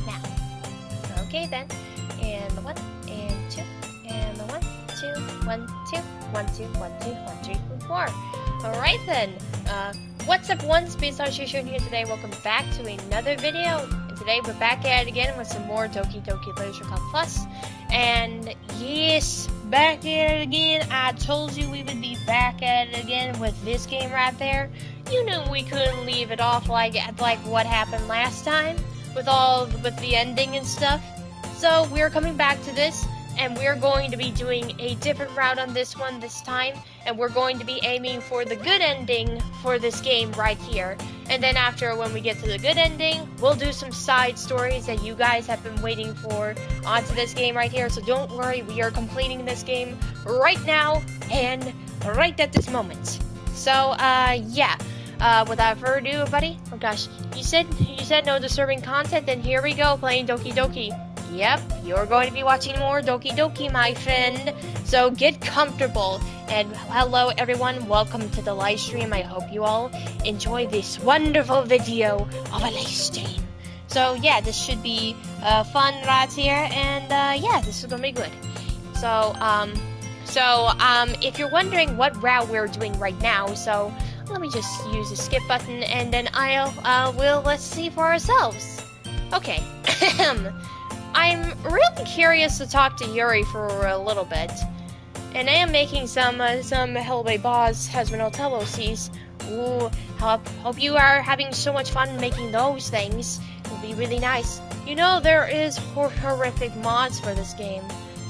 now. Okay then. And the 1, and 2, and the 1, 2, 1, 2, 1, 2, 1, 2, 1, 3, 4. Alright then. What's up, one Space Station here today. Welcome back to another video. And today we're back at it again with some more Doki Doki Literature Club Plus. And yes, back at it again. I told you we would be back at it again with this game right there. You knew we couldn't leave it off like what happened last time with the ending and stuff. So we're coming back to this, and we're going to be doing a different route on this one this time, and we're going to be aiming for the good ending for this game right here. And then after, when we get to the good ending, we'll do some side stories that you guys have been waiting for onto this game right here. So don't worry, we are completing this game right now and right at this moment. So yeah. Without further ado, buddy. Oh gosh, you said no disturbing content, then here we go, playing Doki Doki. Yep, you're going to be watching more Doki Doki, my friend. So get comfortable. And hello everyone, welcome to the live stream. I hope you all enjoy this wonderful video of a live stream. So yeah, this should be fun right here, and yeah, this is gonna be good. So if you're wondering what route we're doing right now, so let me just use the skip button, and then let's see for ourselves. Okay. I'm really curious to talk to Yuri for a little bit, and I am making some Hellway Boss Hezronal Telosies. Ooh, hope you are having so much fun making those things. It'll be really nice. You know, there is horrific mods for this game.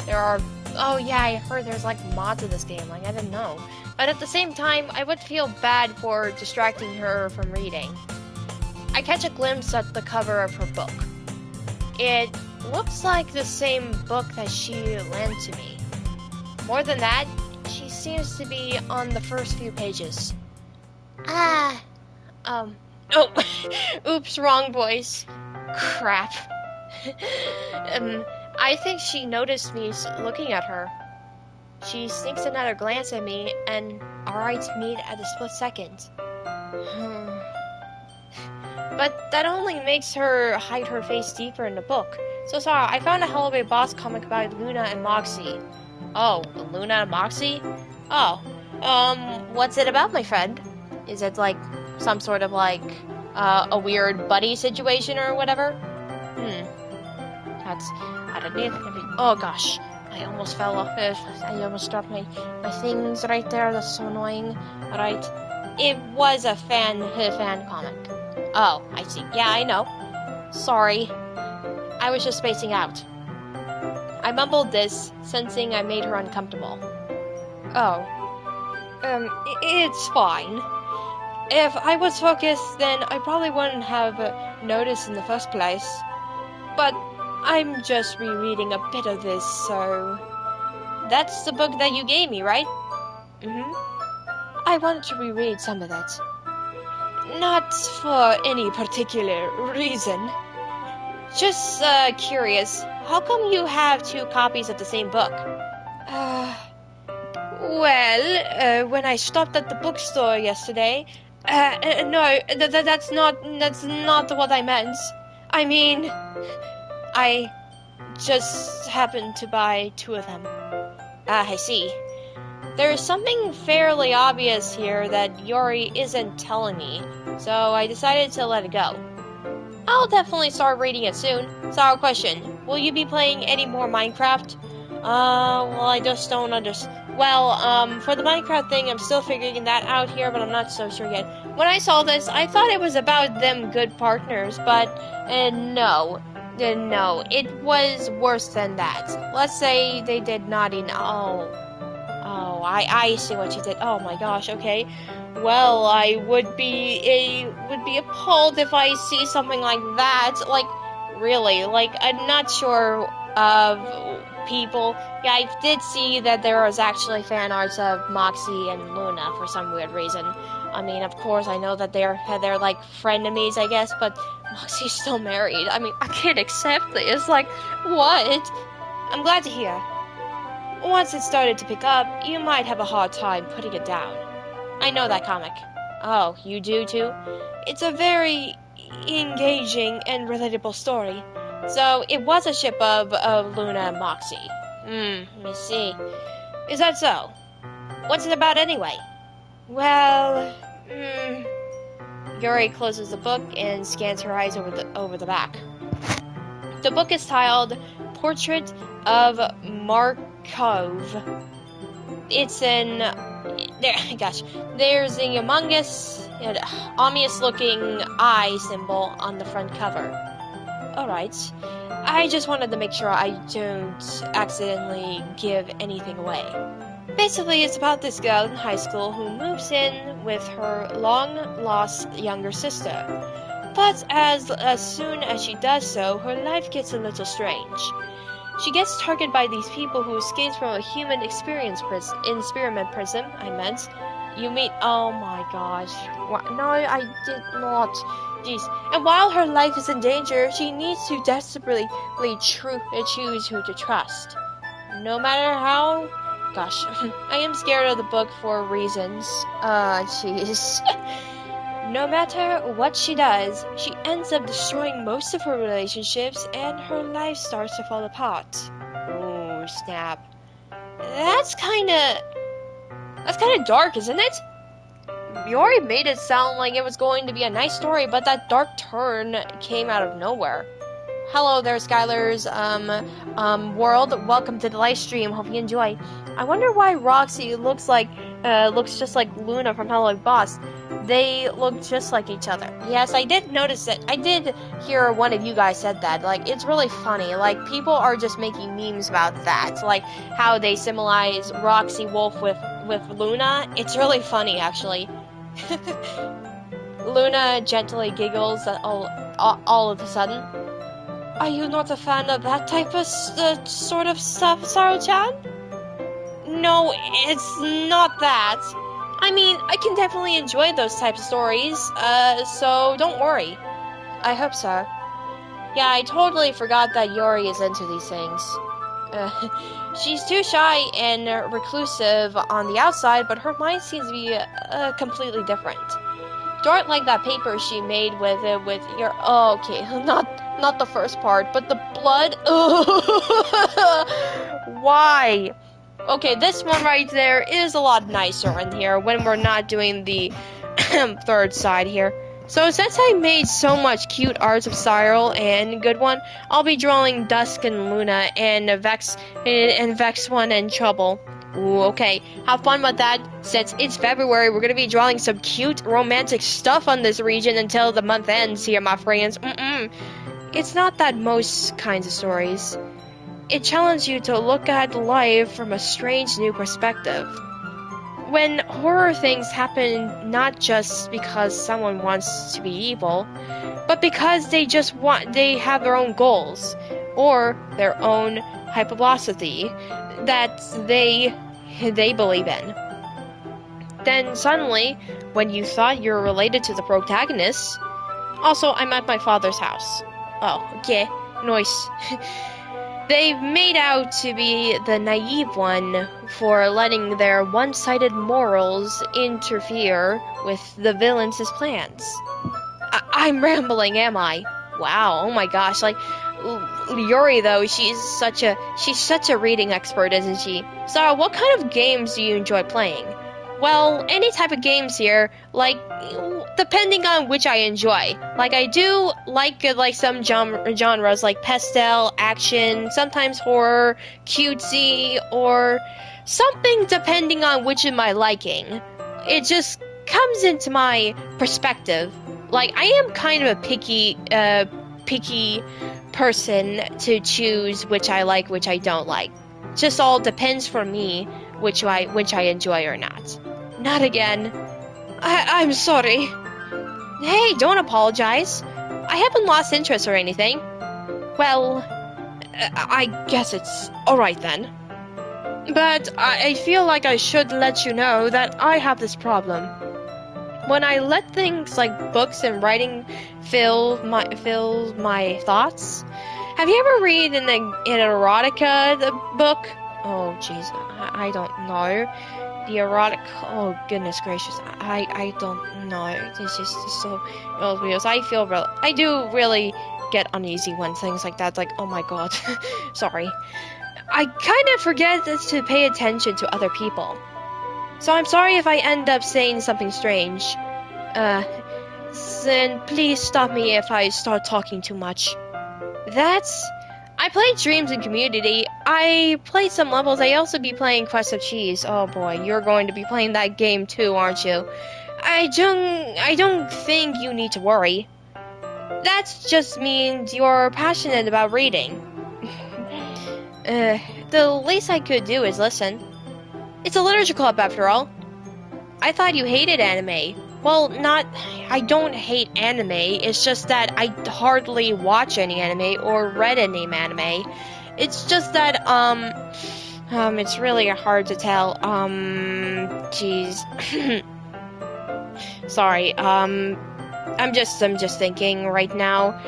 There are. Oh yeah, I heard there's like mods of this game. Like, I didn't know. But at the same time, I would feel bad for distracting her from reading. I catch a glimpse at the cover of her book. It looks like the same book that she lent to me. More than that, she seems to be on the first few pages. Oh, oops, wrong voice. Crap. I think she noticed me looking at her. She sneaks another glance at me, and our eyes meet at a split second. But that only makes her hide her face deeper in the book. So sorry, I found a Hellway Boss comic about Luna and Moxie. Oh, Luna and Moxie? Oh, what's it about, my friend? Is it like some sort of like a weird buddy situation or whatever? I don't need. Oh gosh. I almost fell off it. I almost dropped my things right there. That's so annoying. Right. It was a fan comic. Oh, I see. Yeah, I know. Sorry. I was just spacing out. I mumbled this, sensing I made her uncomfortable. Oh. It's fine. If I was focused, then I probably wouldn't have noticed in the first place. But I'm just rereading a bit of this, so... That's the book that you gave me, right? I wanted to reread some of it. Not for any particular reason. Just, curious. How come you have 2 copies of the same book? Well, when I stopped at the bookstore yesterday... no, that's not what I meant. I mean... I just happened to buy 2 of them. I see. There's something fairly obvious here that Yuri isn't telling me, so I decided to let it go. I'll definitely start reading it soon. So, question, will you be playing any more Minecraft? Well, I just don't understand. Well, for the Minecraft thing, I'm still figuring that out here, but I'm not so sure yet. When I saw this, I thought it was about them good partners, but no. No, it was worse than that. Let's say they did not I see what you did. Oh my gosh, okay. Well, I would be appalled if I see something like that. Like, really, like, I'm not sure of people. Yeah, I did see that there was actually fan arts of Moxie and Luna for some weird reason. I mean, of course, I know that they're like frenemies, I guess, but Moxie's still married. I mean, I can't accept this. Like, what? I'm glad to hear. Once it started to pick up, you might have a hard time putting it down. I know that comic. Oh, you do too? It's a very engaging and relatable story. So it was a ship of Luna and Moxie. Let me see. Is that so? What's it about anyway? Well, Yuri closes the book and scans her eyes over the back. The book is titled Portrait of Markov. It's there's a humongous, ominous-looking eye symbol on the front cover. Alright, I just wanted to make sure I don't accidentally give anything away. Basically, it's about this girl in high school who moves in with her long-lost younger sister. But as soon as she does so, her life gets a little strange. She gets targeted by these people who escaped from a human experiment prism. You mean, oh my gosh. No, I did not. Jeez. And while her life is in danger, she needs to desperately choose who to trust. No matter how... Gosh, I am scared of the book for reasons. Jeez. No matter what she does, she ends up destroying most of her relationships and her life starts to fall apart. Oh, snap. That's kinda dark, isn't it? You already made it sound like it was going to be a nice story, but that dark turn came out of nowhere. Hello there, Skylar's world. Welcome to the live stream. Hope you enjoy. I wonder why Roxy looks just like Luna from Hello Boss. They look just like each other. Yes, I did notice it. I did hear one of you guys said that. Like, it's really funny. Like, people are just making memes about that. Like, how they symbolize Roxy Wolf with Luna. It's really funny, actually. Luna gently giggles all of a sudden. Are you not a fan of that type of sort of stuff, Saro-chan? No, it's not that. I mean, I can definitely enjoy those types of stories, so don't worry. I hope so. Yeah, I totally forgot that Yuri is into these things. She's too shy and reclusive on the outside, but her mind seems to be completely different. Don't like that paper she made with your... Oh, okay, not the first part, but the blood. Why? Okay, this one right there is a lot nicer in here when we're not doing the third side here. So since I made so much cute arts of Cyril and Good One, I'll be drawing Dusk and Luna and Vex One and Trouble. Ooh, okay, have fun with that. Since it's February, we're gonna be drawing some cute romantic stuff on this region until the month ends here, my friends. It's not that most kinds of stories. It challenges you to look at life from a strange new perspective. When horror things happen not just because someone wants to be evil, but because they have their own goals, or their own hypophilosophy that they believe in. Then suddenly, when you thought you were related to the protagonist... Also, I'm at my father's house. Oh, okay, nice. They've made out to be the naive one for letting their one-sided morals interfere with the villains' plans. I'm rambling, am I? Wow, oh my gosh, like, Yuri though, she's such a reading expert, isn't she? Sarah, what kind of games do you enjoy playing? Well, any type of games here, like, depending on which I enjoy. Like, I do like some genres like pastel, action, sometimes horror, cutesy, or something depending on which of my liking. It just comes into my perspective. Like, I am kind of a picky person to choose which I like, which I don't like. Just all depends for me which I enjoy or not. Not again. I'm sorry. Hey, don't apologize. I haven't lost interest or anything. Well, I guess it's alright then. But I feel like I should let you know that I have this problem. When I let things like books and writing fill my thoughts. Have you ever read an erotica book? Oh, jeez, I don't know. The erotic, oh goodness gracious, I don't know. It's just so weird. I do really get uneasy when things like that, like, oh my god, sorry. I kind of forget to pay attention to other people. So I'm sorry if I end up saying something strange. Then please stop me if I start talking too much. I played Dreams and Community. I played some levels. I also be playing Quest of Cheese. Oh boy, you're going to be playing that game too, aren't you? I don't think you need to worry. That just means you're passionate about reading. The least I could do is listen. It's a literature club after all. I thought you hated anime. Well, I don't hate anime, it's just that I hardly watch any anime or read any anime. It's just that, it's really hard to tell, jeez. Sorry, I'm just thinking right now.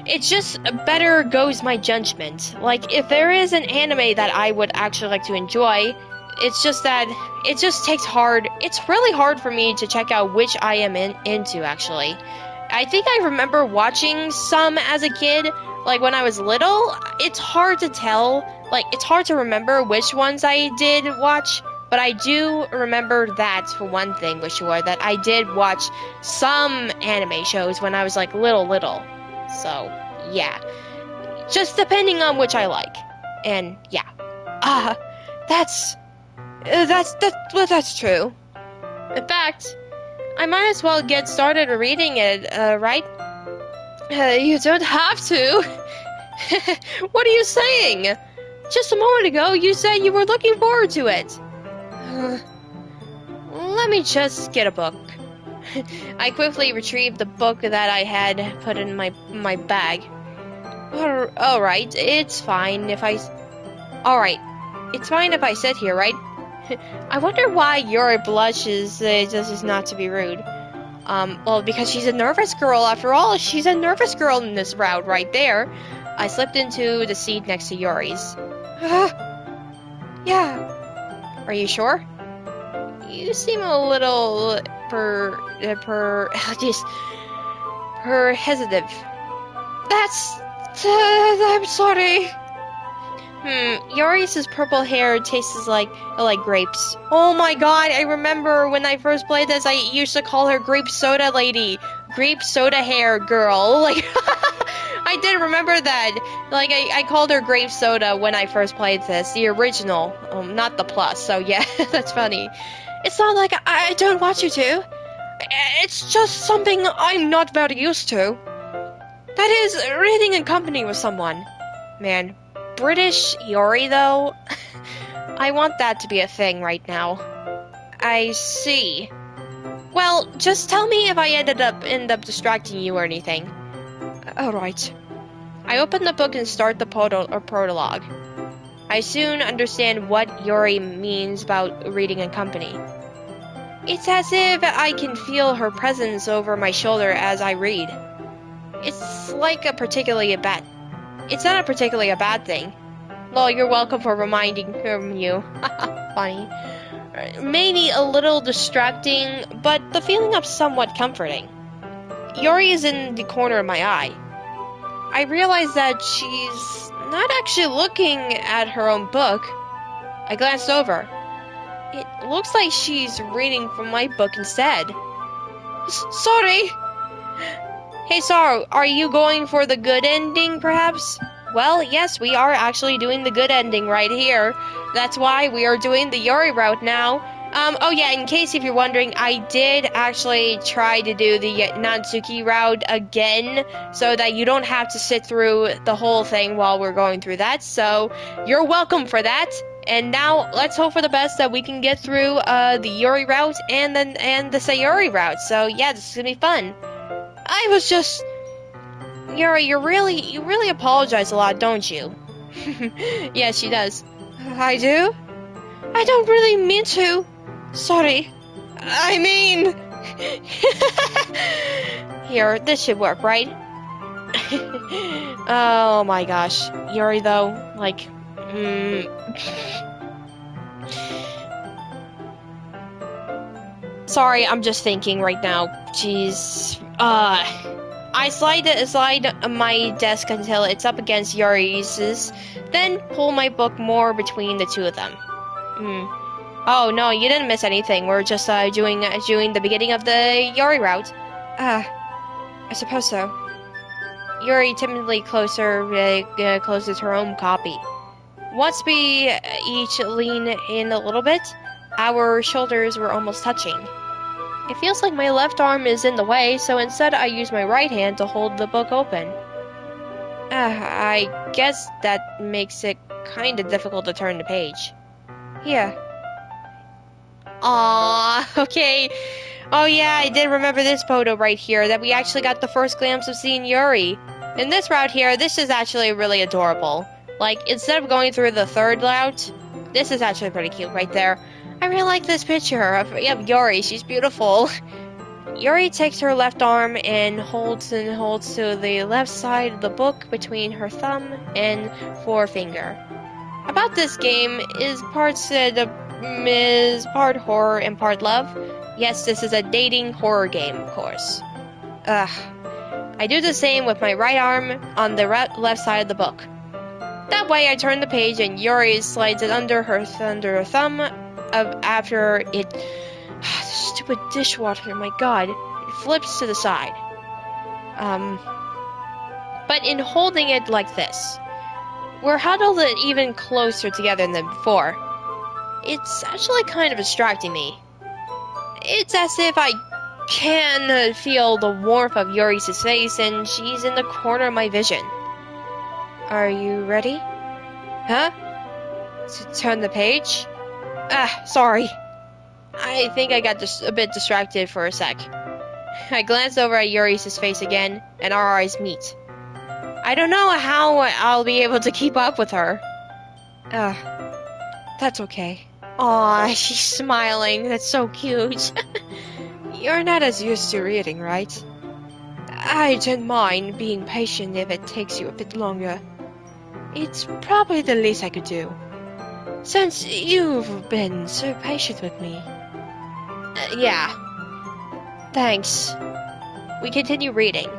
It just better goes my judgment. Like, if there is an anime that I would actually like to enjoy, it's just that it just takes it's really hard for me to check out which I am into, actually. I think I remember watching some as a kid, like when I was little. It's hard to tell, like, it's hard to remember which ones I did watch, but I do remember that, for one thing, for sure, that I did watch some anime shows when I was, like, little. So, yeah. Just depending on which I like. And, yeah. That's true. In fact, I might as well get started reading it, right? You don't have to. What are you saying? Just a moment ago, you said you were looking forward to it. Let me just get a book. I quickly retrieved the book that I had put in my bag. Alright, it's fine if I... Alright, it's fine if I sit here, right? I wonder why Yuri blushes, this is not to be rude. Well, because she's a nervous girl, after all. She's a nervous girl in this route right there. I slipped into the seat next to Yuri's. Yeah. Are you sure? You seem a little hesitant. I'm sorry. Yuri's purple hair tastes like grapes. Oh my god, I remember when I first played this, I used to call her Grape Soda Lady. Grape Soda Hair Girl. Like, I did remember that. Like, I called her Grape Soda when I first played this. The original, not the plus, so yeah, that's funny. It's not like I don't want you to. It's just something I'm not very used to. That is, reading in company with someone. Man. British Yuri, though? I want that to be a thing right now. I see. Well, just tell me if I end up distracting you or anything. Alright. I open the book and start the prologue. I soon understand what Yuri means about reading in company. It's as if I can feel her presence over my shoulder as I read. It's like It's not particularly a bad thing. Well, you're welcome for reminding you. Funny. Maybe a little distracting, but the feeling of somewhat comforting. Yuri is in the corner of my eye. I realize that she's not actually looking at her own book. I glanced over. It looks like she's reading from my book instead. Sorry! Hey, Saru, are you going for the good ending, perhaps? Well, yes, we are actually doing the good ending right here. That's why we are doing the Yuri route now. Oh yeah, in case if you're wondering, I did actually try to do the Natsuki route again, so that you don't have to sit through the whole thing while we're going through that, so you're welcome for that. And now, let's hope for the best that we can get through, the Yuri route and the Sayuri route. So yeah, this is gonna be fun. I was just... Yuri, you really apologize a lot, don't you? Yeah, she does. I do? I don't really mean to. Sorry. I mean... Here, this should work, right? Oh my gosh. Yuri, though, like... Sorry, I'm just thinking right now. Jeez. I slide my desk until it's up against Yuri's, then pull my book more between the two of them. Oh no, you didn't miss anything. We're just doing the beginning of the Yuri route. I suppose so. Yuri timidly closes her own copy. Once we each lean in a little bit, our shoulders were almost touching. It feels like my left arm is in the way, so instead I use my right hand to hold the book open. I guess that makes it kinda difficult to turn the page. Yeah. Aww, okay. Oh yeah, I did remember this photo right here, that we actually got the first glimpse of seeing Yuri. In this route here, this is actually really adorable. Like, instead of going through the third route, this is actually pretty cute right there. I really like this picture of Yuri, she's beautiful. Yuri takes her left arm and holds to the left side of the book between her thumb and forefinger. About this game is part horror and part love. Yes, this is a dating horror game, of course. I do the same with my right arm on the left side of the book. That way I turn the page and Yuri slides it under her thumb after it... Stupid dishwasher, my god. It flips to the side. But in holding it like this, we're huddled even closer together than before. It's actually kind of distracting me. It's as if I can feel the warmth of Yuri's face and she's in the corner of my vision. Are you ready? Huh? To turn the page? Sorry. I think I got a bit distracted for a sec. I glanced over at Yuri's face again, and our eyes meet. I don't know how I'll be able to keep up with her. That's okay. Aw, she's smiling. That's so cute. You're not as used to reading, right? I don't mind being patient if it takes you a bit longer. It's probably the least I could do, since you've been so patient with me. Yeah. Thanks. We continue reading.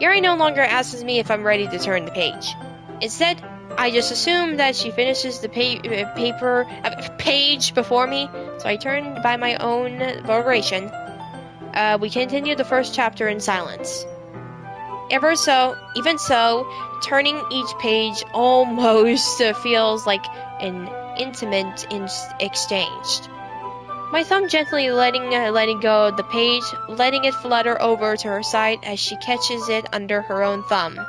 Yuri no longer asks me if I'm ready to turn the page. Instead, I just assume that she finishes the page before me, so I turn by my own vibration. We continue the first chapter in silence. Even so, turning each page almost feels like an intimate exchange. My thumb gently letting go of the page, letting it flutter over to her side as she catches it under her own thumb.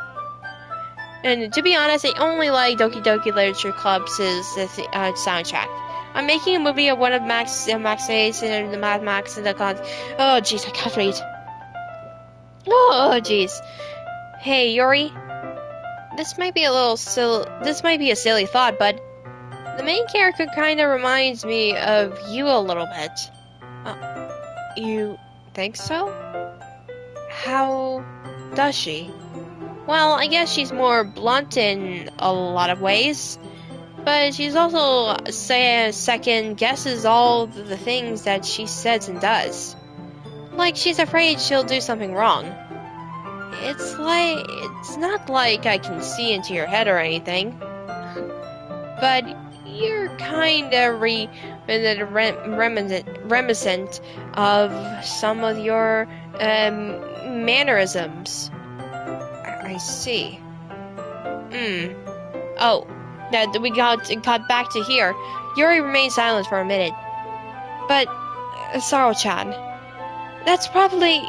And to be honest, I only like Doki Doki Literature Club's soundtrack. I'm making a movie of one of Max Ace and the Mad Max and the Oh jeez, I can't read. Oh jeez. Hey Yuri, this might be a silly thought, but the main character kind of reminds me of you a little bit. You think so? How does she? Well, I guess she's more blunt in a lot of ways, but she's also second guesses all the things that she says and does. Like she's afraid she'll do something wrong. It's not like I can see into your head or anything, but you're kind of reminiscent of some of your mannerisms. I see. Oh, that we got back to here. Yuri remained silent for a minute. But, Saro-chan, that's probably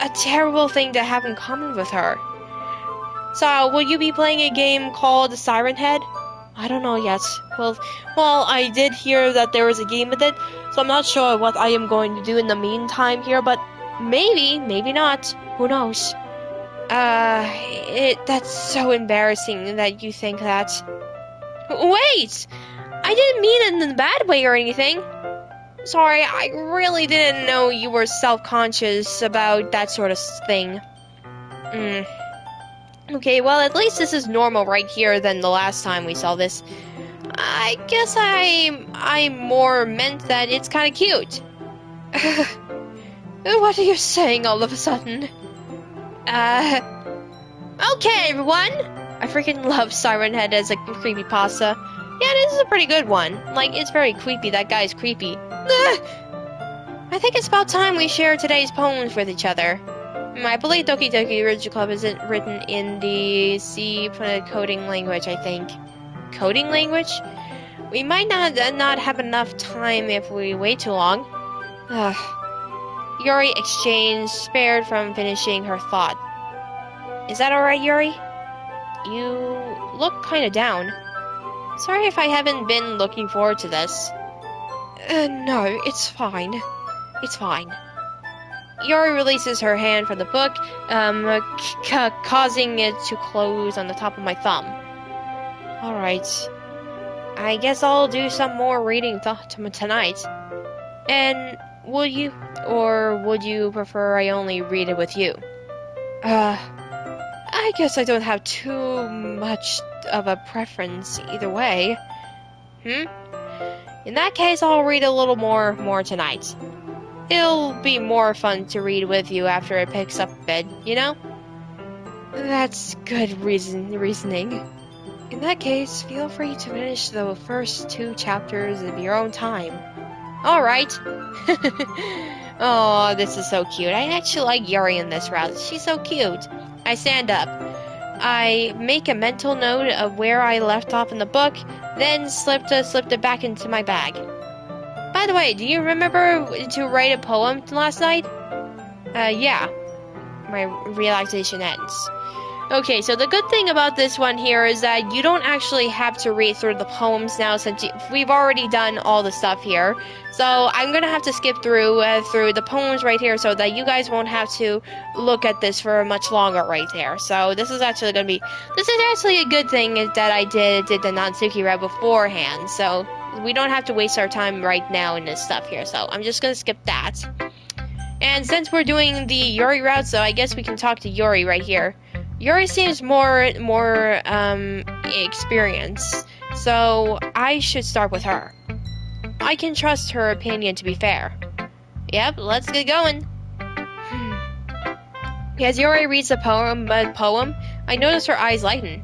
a terrible thing to have in common with her. So, will you be playing a game called Siren Head? I don't know yet. Well, I did hear that there was a game with it, so I'm not sure what I am going to do in the meantime here, but maybe not. Who knows? That's so embarrassing that you think that. Wait! I didn't mean it in a bad way or anything. Sorry, I really didn't know you were self-conscious about that sort of thing. Okay, well, at least this is normal right here than the last time we saw this. I guess I more meant that it's kinda cute. What are you saying all of a sudden? Okay, everyone! I freaking love Siren Head as a creepypasta. Yeah, this is a pretty good one. Like, it's very creepy. That guy's creepy. I think it's about time we share today's poems with each other. I believe Doki Doki Literature Club is written in the C coding language, I think. Coding language? We might not have enough time if we wait too long. Yuri exchanged, spared from finishing her thought. Is that alright, Yuri? You look kinda down. Sorry if I haven't been looking forward to this. No, it's fine. It's fine. Yuri releases her hand from the book, causing it to close on the top of my thumb. Alright. I guess I'll do some more reading tonight. And would you prefer I only read it with you? I guess I don't have too much of a preference either way. In that case, I'll read a little more tonight. It'll be more fun to read with you after it picks up a bit, you know? That's good reasoning. In that case, feel free to finish the first 2 chapters of your own time. Alright. Oh, this is so cute. I actually like Yuri in this route. She's so cute. I stand up. I make a mental note of where I left off in the book, then slipped it back into my bag. By the way, do you remember to write a poem last night? Yeah. My relaxation ends. Okay, so the good thing about this one here is that you don't actually have to read through the poems now since we've already done all the stuff here. So I'm gonna have to skip through the poems right here so that you guys won't have to look at this for much longer right there. So this is actually a good thing that I did the Natsuki route beforehand. So we don't have to waste our time right now in this stuff here. So I'm just gonna skip that. And since we're doing the Yuri route, so I guess we can talk to Yuri right here. Yuri seems more experienced, so I should start with her. I can trust her opinion to be fair. Yep, let's get going. As Yuri reads the poem, I notice her eyes lighten.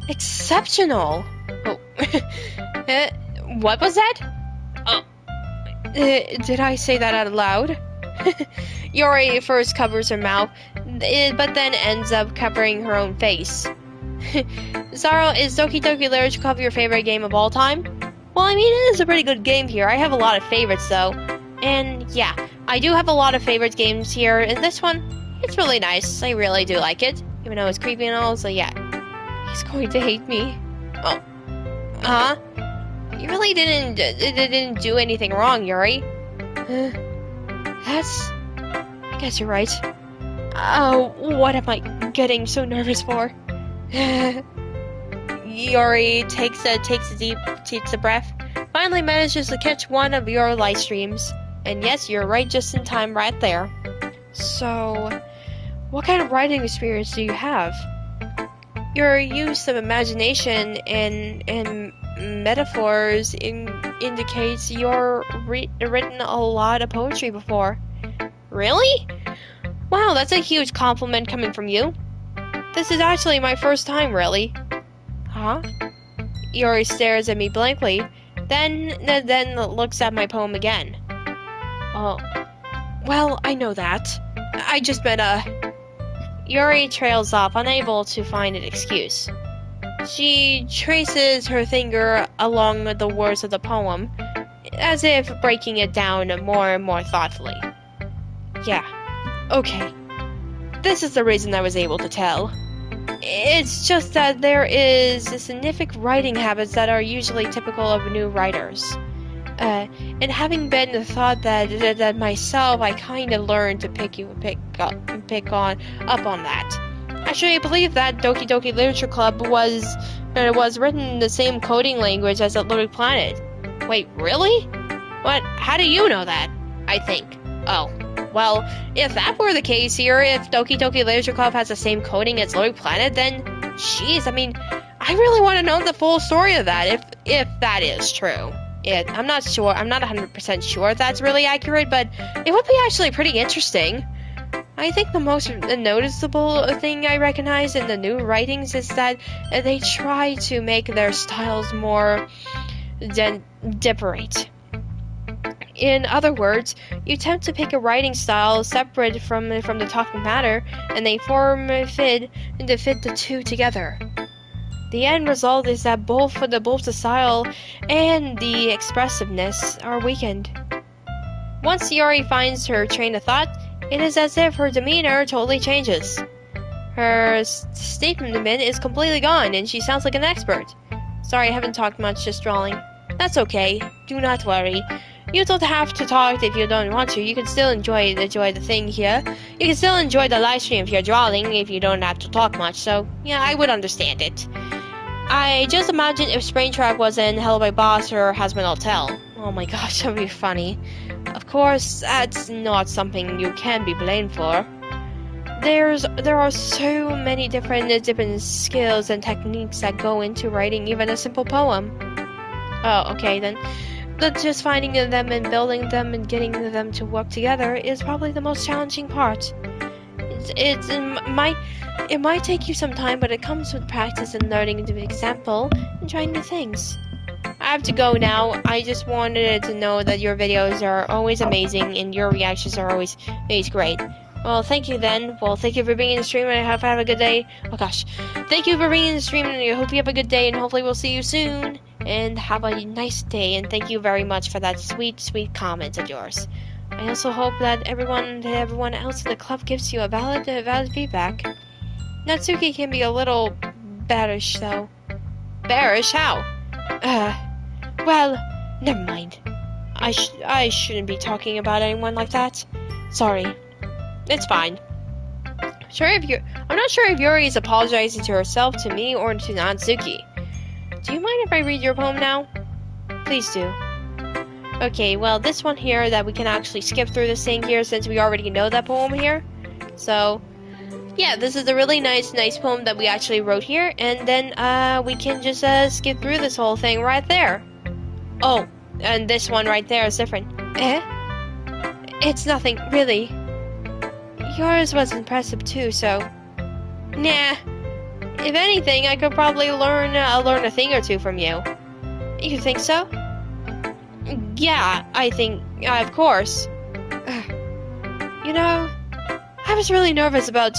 Exceptional! Oh. What was that? Oh. Did I say that out loud? Yuri first covers her mouth, but then ends up covering her own face. Zaro, is Doki Doki Literature Club your favorite game of all time? Well, I mean, it is a pretty good game here. I have a lot of favorites, though. And, yeah, I do have a lot of favorite games here, and this one, it's really nice. I really do like it, even though it's creepy and all, so yeah. He's going to hate me. Oh. Huh? You really didn't do anything wrong, Yuri. I guess you're right. Oh, what am I getting so nervous for? Yuri takes a deep breath, finally manages to catch one of your live streams. And yes, you're right just in time right there. So, what kind of writing experience do you have? Your use of imagination and metaphors indicates you're written a lot of poetry before. Really? Wow, that's a huge compliment coming from you. This is actually my first time, really. Huh? Yuri stares at me blankly, then looks at my poem again. Oh, well, I know that. I just meant, Yuri trails off, unable to find an excuse. She traces her finger along the words of the poem, as if breaking it down more and more thoughtfully. Yeah, okay. This is the reason I was able to tell. It's just that there is significant writing habits that are usually typical of new writers. And having been thought that myself, I kind of learned to pick up on that. Actually, I believe that Doki Doki Literature Club was written in the same coding language as Little Planet. Wait, really? What? How do you know that? I think. Oh. Well, if that were the case here, if Doki Doki Literature Club has the same coding as Little Planet, then, jeez, I mean, I really want to know the full story of that, if that is true. I'm not sure, I'm not 100% sure if that's really accurate, but it would be actually pretty interesting. I think the most noticeable thing I recognize in the new writings is that they try to make their styles more separate. In other words, you attempt to pick a writing style separate from the talking matter, and they form fit the two together. The end result is that both the style and the expressiveness are weakened. Once Yuri finds her train of thought, it is as if her demeanor totally changes. Her statement is completely gone, and she sounds like an expert. Sorry, I haven't talked much, just drawing. That's okay. Do not worry. You don't have to talk if you don't want to. You can still enjoy the thing here. You can still enjoy the live stream if you're drawing, if you don't have to talk much. So, yeah, I would understand it. I just imagine if Springtrap was in Hell by Boss or Hazbin Hotel. Oh my gosh, that would be funny. Of course, that's not something you can be blamed for. There are so many different skills and techniques that go into writing even a simple poem. Oh, okay then. But just finding them and building them and getting them to work together is probably the most challenging part. It might take you some time, but it comes with practice and learning to example and trying new things. I have to go now. I just wanted to know that your videos are always amazing and your reactions are always great. Well, thank you then. Well, thank you for being in the stream and I hope you have a good day. Oh gosh. Thank you for being in the stream and I hope you have a good day and hopefully we'll see you soon. And have a nice day and thank you very much for that sweet comment of yours. I also hope that everyone else in the club gives you a valid feedback. Natsuki can be a little bearish though. Bearish? How? Well, never mind. I shouldn't be talking about anyone like that. Sorry. It's fine. I'm not sure if Yuri is apologizing to herself, to me, or to Natsuki. Do you mind if I read your poem now? Please do. Okay, well, this one here that we can actually skip through this thing here since we already know that poem here. So, yeah, this is a really nice poem that we actually wrote here, and then we can just skip through this whole thing right there. Oh, and this one right there is different. It's nothing, really. Yours was impressive too, so... Nah. If anything, I could probably learn a thing or two from you. You think so? Yeah, I think... of course. You know... I was really nervous about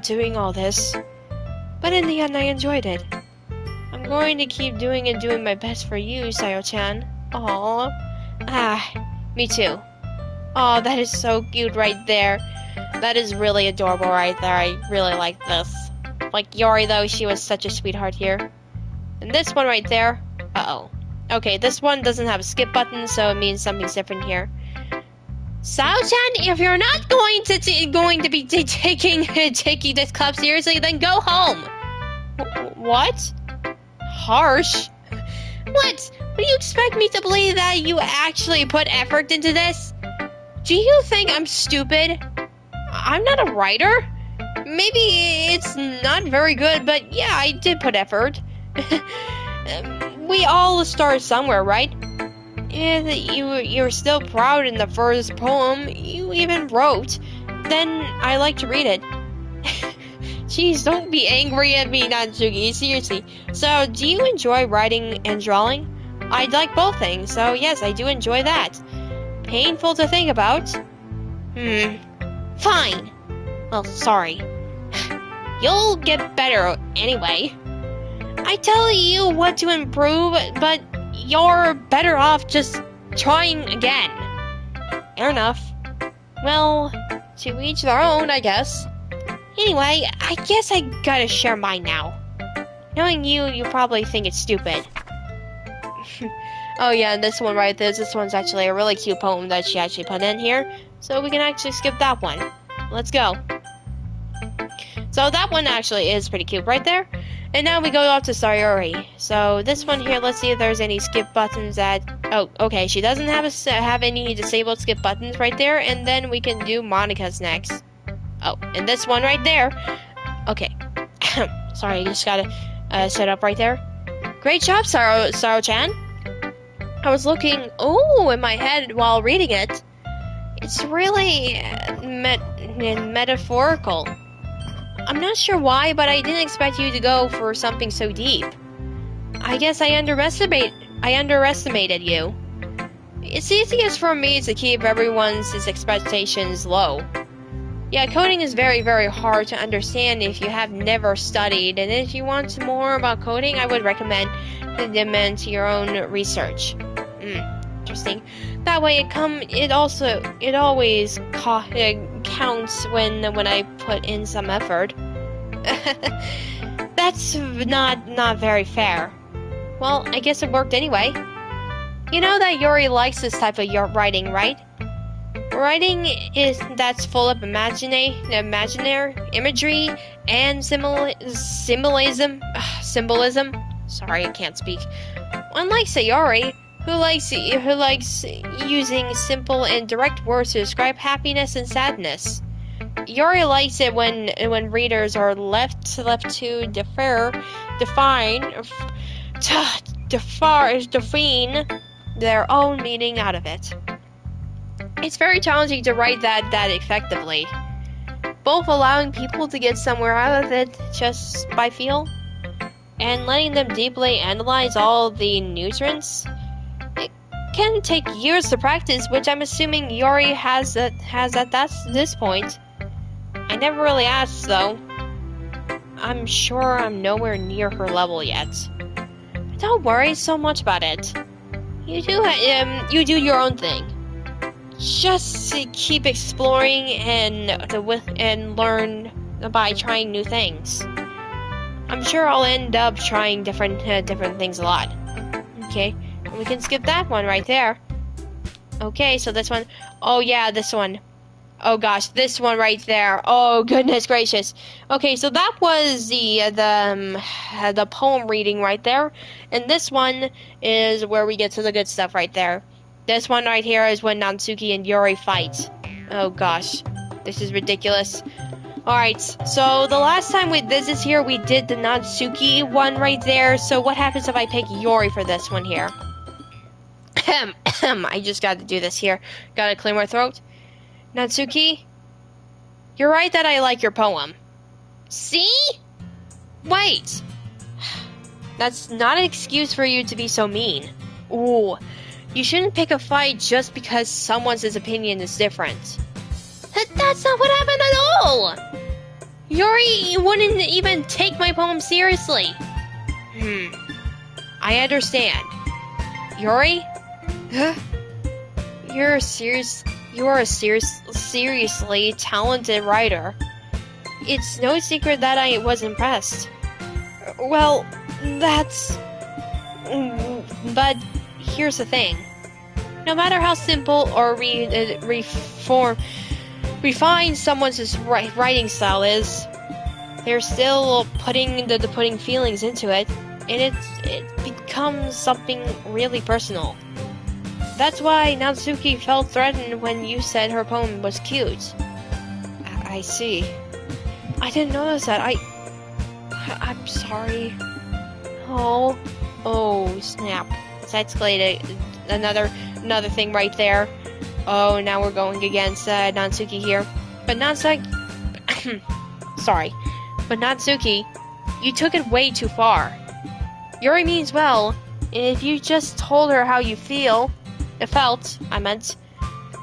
doing all this. But in the end, I enjoyed it. I'm going to keep doing my best for you, Sayo-chan. Aww. Me too. Aw, that is so cute right there. That is really adorable right there. I really like this. Like Yori, though, she was such a sweetheart here. And this one right there... Uh-oh. Okay, this one doesn't have a skip button, so it means something's different here. Sao-chan, if you're not going to be taking this club seriously, then go home. What? Harsh? What? Do you expect me to believe that you actually put effort into this? Do you think I'm stupid? I'm not a writer. Maybe it's not very good, but yeah, I did put effort. We all start somewhere, right? And you're still proud in the first poem you even wrote. Then I like to read it. Jeez, don't be angry at me, Natsuki, seriously. So, do you enjoy writing and drawing? I like both things, so yes, I do enjoy that. Painful to think about. Fine. Well, sorry. You'll get better anyway. I tell you what to improve, but you're better off just trying again. Fair enough. Well, to each their own, I guess. Anyway, I guess I gotta share mine now. Knowing you probably think it's stupid. Oh yeah, and this one right there, this one's actually a really cute poem that she actually put in here. So we can actually skip that one. Let's go. So that one actually is pretty cute right there. And now we go off to Sayori. So this one here, let's see if there's any skip buttons that... Oh, okay, she doesn't have any disabled skip buttons right there. And then we can do Monica's next. Oh, and this one right there. Okay. Sorry, I just gotta set up right there. Great job, Saro-chan. I was looking, in my head while reading it. It's really metaphorical. I'm not sure why, but I didn't expect you to go for something so deep. I guess I underestimated you. It's easiest for me to keep everyone's expectations low. Yeah, coding is very, very hard to understand if you have never studied, and if you want more about coding, I would recommend them into your own research. Interesting. That way, it always counts when I put in some effort. That's not very fair. Well, I guess it worked anyway. You know that Yuri likes this type of writing, right? Writing that's full of imaginary imagery and symbolism. Sorry, I can't speak. Unlike Sayori, who likes using simple and direct words to describe happiness and sadness. Yuri likes it when readers are left to define their own meaning out of it. It's very challenging to write that effectively, both allowing people to get somewhere out of it just by feel, and letting them deeply analyze all the nutrients. It can take years to practice, which I'm assuming Yuri has at this point. I never really asked, though. I'm sure I'm nowhere near her level yet. But don't worry so much about it. You do your own thing. Just keep exploring and learn by trying new things. I'm sure I'll end up trying different things a lot. Okay, we can skip that one right there. Okay, so this one. Oh yeah, this one. Oh gosh, this one right there. Oh goodness gracious. Okay, so that was the poem reading right there, and this one is where we get to the good stuff right there. This one right here is when Natsuki and Yuri fight. Oh gosh, this is ridiculous. Alright, so the last time we did this here, we did the Natsuki one right there. So what happens if I pick Yuri for this one here? I just got to do this here. Gotta clear my throat. Natsuki, you're right that I like your poem. See? Wait. That's not an excuse for you to be so mean. Ooh. You shouldn't pick a fight just because someone's opinion is different. That's not what happened at all! Yuri wouldn't even take my poem seriously. I understand. Yuri? Huh? You are a seriously talented writer. It's no secret that I was impressed. Well, but here's the thing. No matter how simple or refined someone's writing style is, they're still putting feelings into it, and it becomes something really personal. That's why Natsuki felt threatened when you said her poem was cute. I see. I didn't notice that. I'm sorry. Oh snap. It's escalated. Another thing right there. Oh, now we're going against Natsuki here. But sorry. But Natsuki, you took it way too far. Yuri means well, and if you just told her how you felt,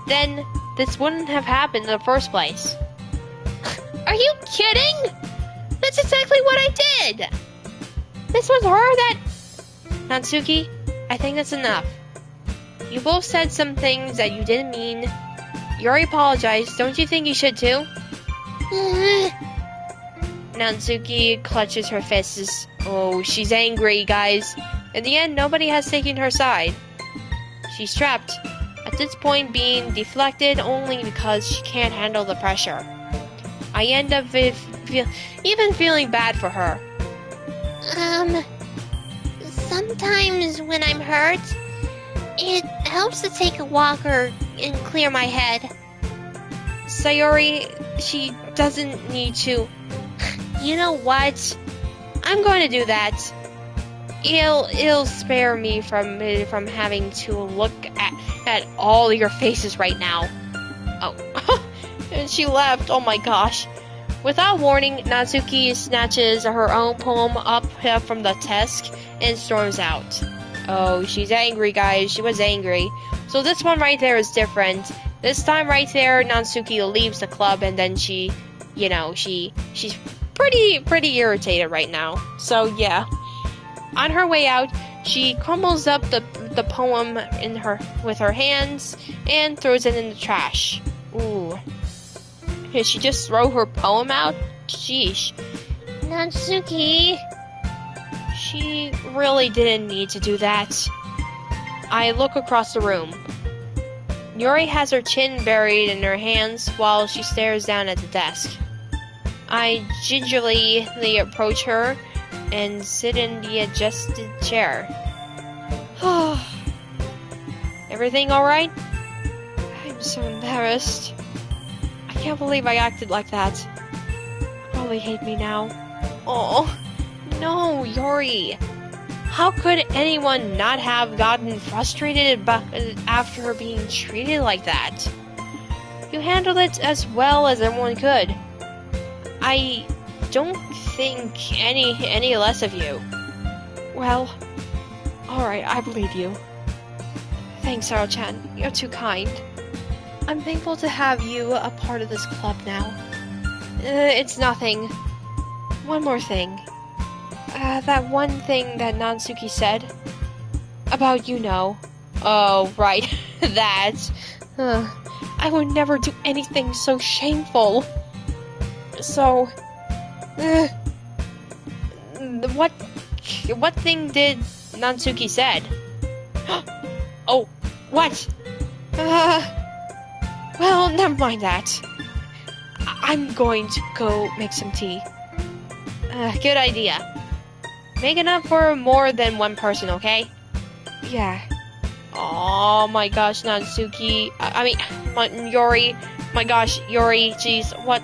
then this wouldn't have happened in the first place. Are you kidding? That's exactly what I did! This was her that... Natsuki, I think that's enough. You both said some things that you didn't mean. Yuri apologized. Don't you think you should too? Natsuki clutches her fists. Oh, she's angry, guys. In the end, nobody has taken her side. She's trapped, at this point being deflected only because she can't handle the pressure. I end up even feeling bad for her. Sometimes when I'm hurt, it helps to take a walk and clear my head. Sayori, she doesn't need to. You know what? I'm going to do that. It'll spare me from having to look at all your faces right now. Oh, and she left. Oh my gosh. Without warning, Natsuki snatches her own poem up from the desk and storms out. Oh, she's angry, guys. She was angry. So this one right there is different. This time right there, Natsuki leaves the club and then she's pretty irritated right now. So yeah. On her way out, she crumbles up the poem with her hands and throws it in the trash. Ooh. Did she just throw her poem out? Sheesh. Natsuki. She really didn't need to do that. I look across the room. Yuri has her chin buried in her hands while she stares down at the desk. I gingerly approach her and sit in the adjusted chair. Everything alright? I'm so embarrassed. I can't believe I acted like that. You probably hate me now. Oh, no, Yuri. How could anyone not have gotten frustrated after being treated like that? You handled it as well as everyone could. I don't think any less of you. Well, alright, I believe you. Thanks, Saro-chan. You're too kind. I'm thankful to have you a part of this club now. It's nothing. One more thing. That one thing that Natsuki said. About Oh, right. That. I would never do anything so shameful. So... What thing did Natsuki said? Oh, what? Well, never mind that. I'm going to go make some tea. Good idea. Make enough for more than one person, okay? Yeah. Oh my gosh, Natsuki. Yuri. My gosh, Yuri. Jeez, what?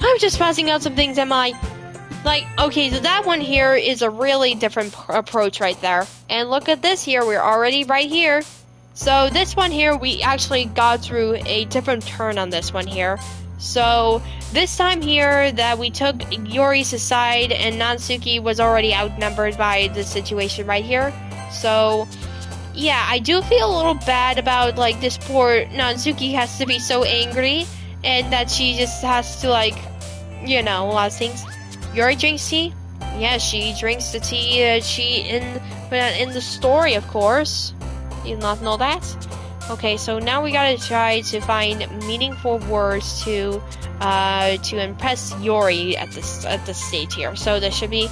I'm just passing out some things, am I? Like, okay, so that one here is a really different approach right there. And look at this here, we're already right here. So this one here, we actually got through a different turn on this one here. So this time here that we took Yuri's side and Natsuki was already outnumbered by the situation right here. So yeah, I do feel a little bad about like this poor Natsuki has to be so angry and that she just has to like, a lot of things. Yuri drinks tea? Yeah, she drinks the tea in the story, of course. You not know that? Okay, so now we gotta try to find meaningful words to impress Yuri at this stage here. So this should be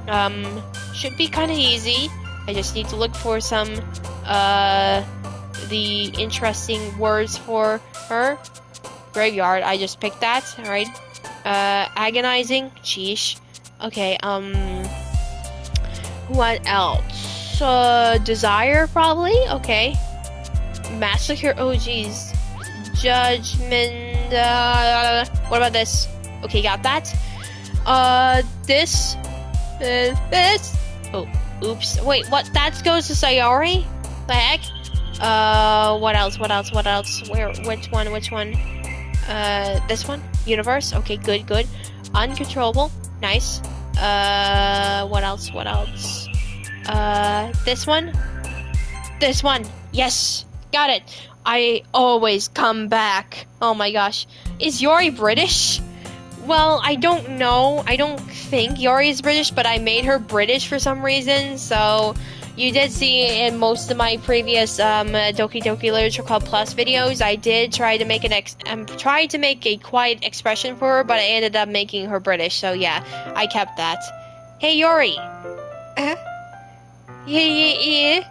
kind of easy. I just need to look for some the interesting words for her. Graveyard. I just picked that. All right. Agonizing. Sheesh. Okay. What else? Desire, probably? Okay. Massacre, oh jeez. Judgment, what about this? Okay, got that. This. Oh, oops. Wait, what? That goes to Sayori? The heck? What else? Which one? This one? Universe? Okay, good. Uncontrollable. Nice. What else? This one. Yes. Got it. I always come back. Oh my gosh. Is Yuri British? Well, I don't know. I don't think Yuri is British, but I made her British for some reason. So you did see in most of my previous Doki Doki Literature Club Plus videos, I did try to make a quiet expression for her, but I ended up making her British. So yeah, I kept that. Hey Yuri. Yeah.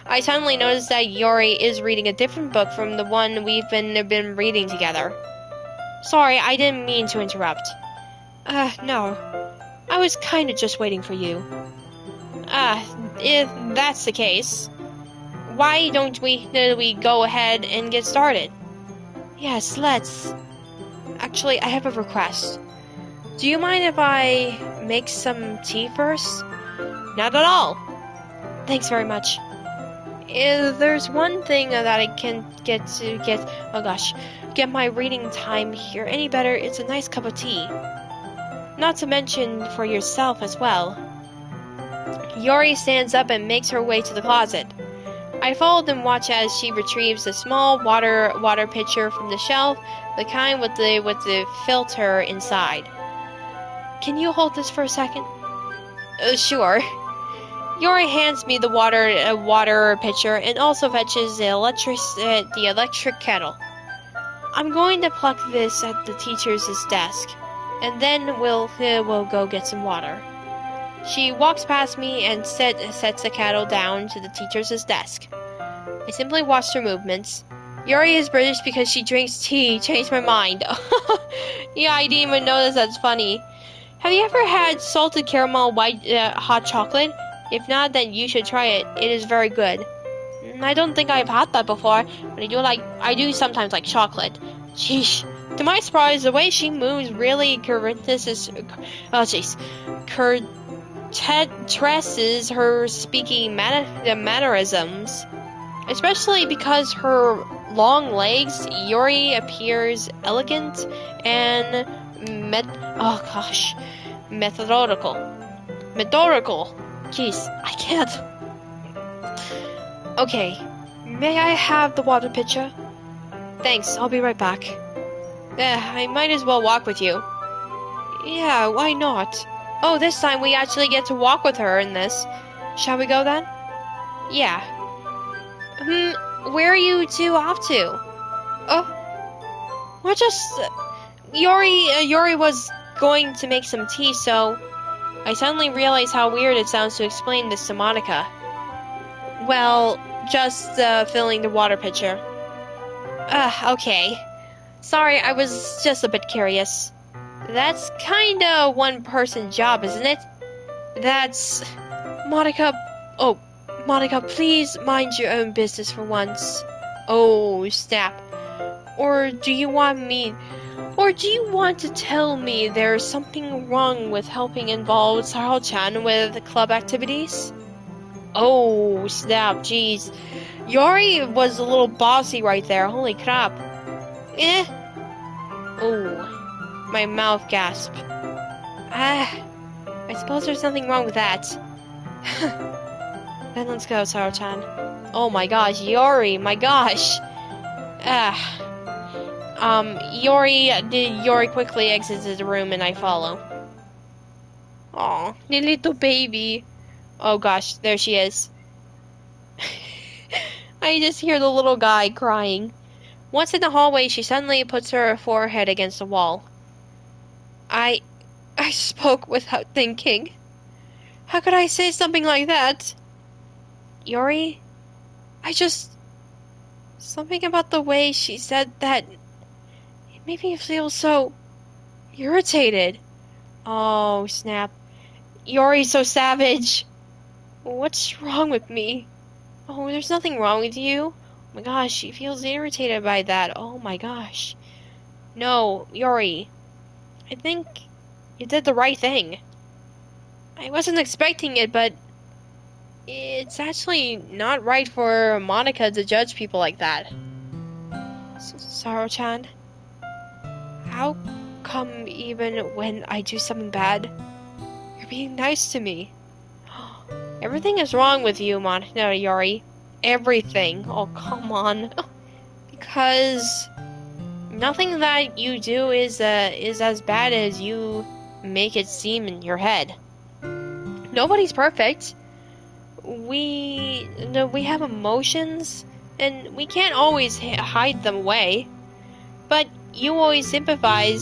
I suddenly noticed that Yuri is reading a different book from the one we've been reading together. Sorry, I didn't mean to interrupt. No. I was kinda just waiting for you. If that's the case, why don't we go ahead and get started? Yes, let's. Actually, I have a request. Do you mind if I make some tea first? Not at all. Thanks very much. There's one thing that I can oh gosh, get my reading time here any better. It's a nice cup of tea. Not to mention for yourself as well. Yori stands up and makes her way to the closet. I followed and watch as she retrieves a small water pitcher from the shelf, the kind with the filter inside. Can you hold this for a second? Sure. Yori hands me the water pitcher and also fetches the electric kettle. I'm going to pluck this at the teacher's desk, and then we'll go get some water. She walks past me and sets the kettle down to the teacher's desk. I simply watched her movements. Yuri is British because she drinks tea. Changed my mind. Yeah, I didn't even notice. That's funny. Have you ever had salted caramel white hot chocolate? If not, then you should try it. It is very good. I don't think I've had that before, but I do sometimes like chocolate. Sheesh. To my surprise, the way she moves really curtesses her speaking mannerisms. Especially because her long legs, Yuri appears elegant and methodical. Jeez, I can't. Okay, may I have the water pitcher? Thanks, I'll be right back. I might as well walk with you. Yeah, why not? Oh, this time we actually get to walk with her in this. Shall we go then? Yeah. Where are you two off to? Oh, we're just... Yuri was going to make some tea, so... I suddenly realized how weird it sounds to explain this to Monica. Well, just filling the water pitcher. Okay. Sorry, I was just a bit curious. That's kinda one-person job, isn't it? That's... Monica... Oh, Monica, please mind your own business for once. Oh, snap. Or do you want to tell me there's something wrong with helping involve Saro-chan with club activities? Oh, snap, jeez. Yori was a little bossy right there, holy crap. Oh, my mouth gasped. I suppose there's something wrong with that. Then let's go, Saro-chan. Oh my gosh, Yori, my gosh. Yori quickly exits the room and I follow. Aw, the little baby. Oh gosh, there she is. I just hear the little guy crying. Once in the hallway, she suddenly puts her forehead against the wall. I spoke without thinking. How could I say something like that? Yori? Something about the way she said that... It made me feel so... irritated. Oh, snap. Yori's so savage. What's wrong with me? Oh, there's nothing wrong with you. Oh my gosh, she feels irritated by that. Oh my gosh. No, Yori. I think you did the right thing. I wasn't expecting it, but it's actually not right for Monica to judge people like that. Saro-chan, how come even when I do something bad, you're being nice to me? Everything is wrong with you, Yori. Everything. Oh, come on. Because nothing that you do is as bad as you make it seem in your head. Nobody's perfect. We have emotions, and we can't always hide them away. But you always amplify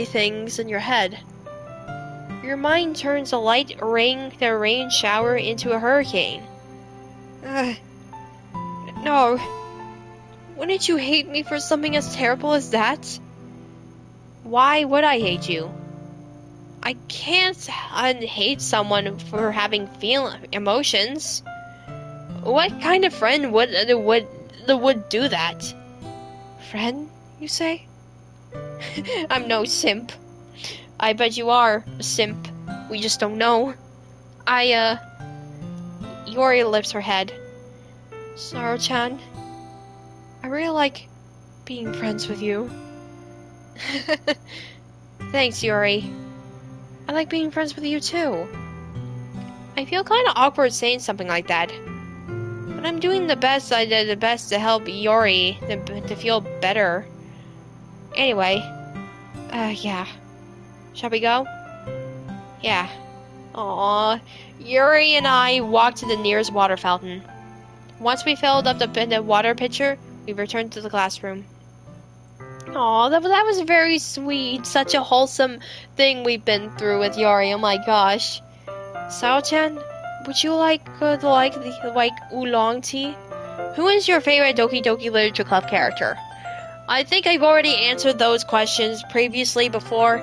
things in your head. Your mind turns a light rain shower into a hurricane. No. Wouldn't you hate me for something as terrible as that? Why would I hate you? I can't hate someone for having emotions. What kind of friend would do that? Friend, you say? I'm no simp. I bet you are a simp. We just don't know. Yori lifts her head. Saro-chan, I really like being friends with you. Thanks, Yori. I like being friends with you too. I feel kind of awkward saying something like that. But I'm doing the best I did the best to help Yori to feel better. Anyway, yeah. Shall we go? Yeah. Aww. Yuri and I walked to the nearest water fountain. Once we filled up the water pitcher, we returned to the classroom. Aw, that was very sweet. Such a wholesome thing we've been through with Yuri. Oh my gosh. Sao-chan, would you like oolong tea? Who is your favorite Doki Doki Literature Club character? I think I've already answered those questions previously before,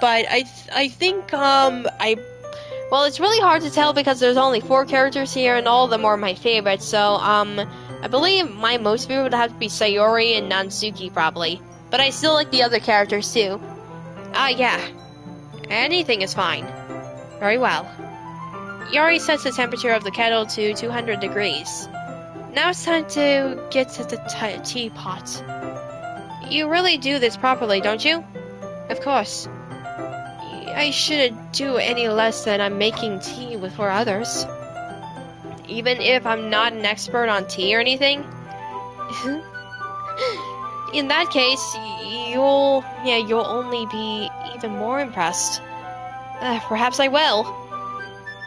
but I think well, it's really hard to tell because there's only 4 characters here and all of them are my favorites. So I believe my most favorite would have to be Sayori and Nansuki probably, but I still like the other characters too. Yeah. Anything is fine. Very well. Yori sets the temperature of the kettle to 200 degrees. Now it's time to get to the teapot. You really do this properly, don't you? Of course. I shouldn't do any less than I'm making tea for others. Even if I'm not an expert on tea or anything? In that case, you'll only be even more impressed. Perhaps I will.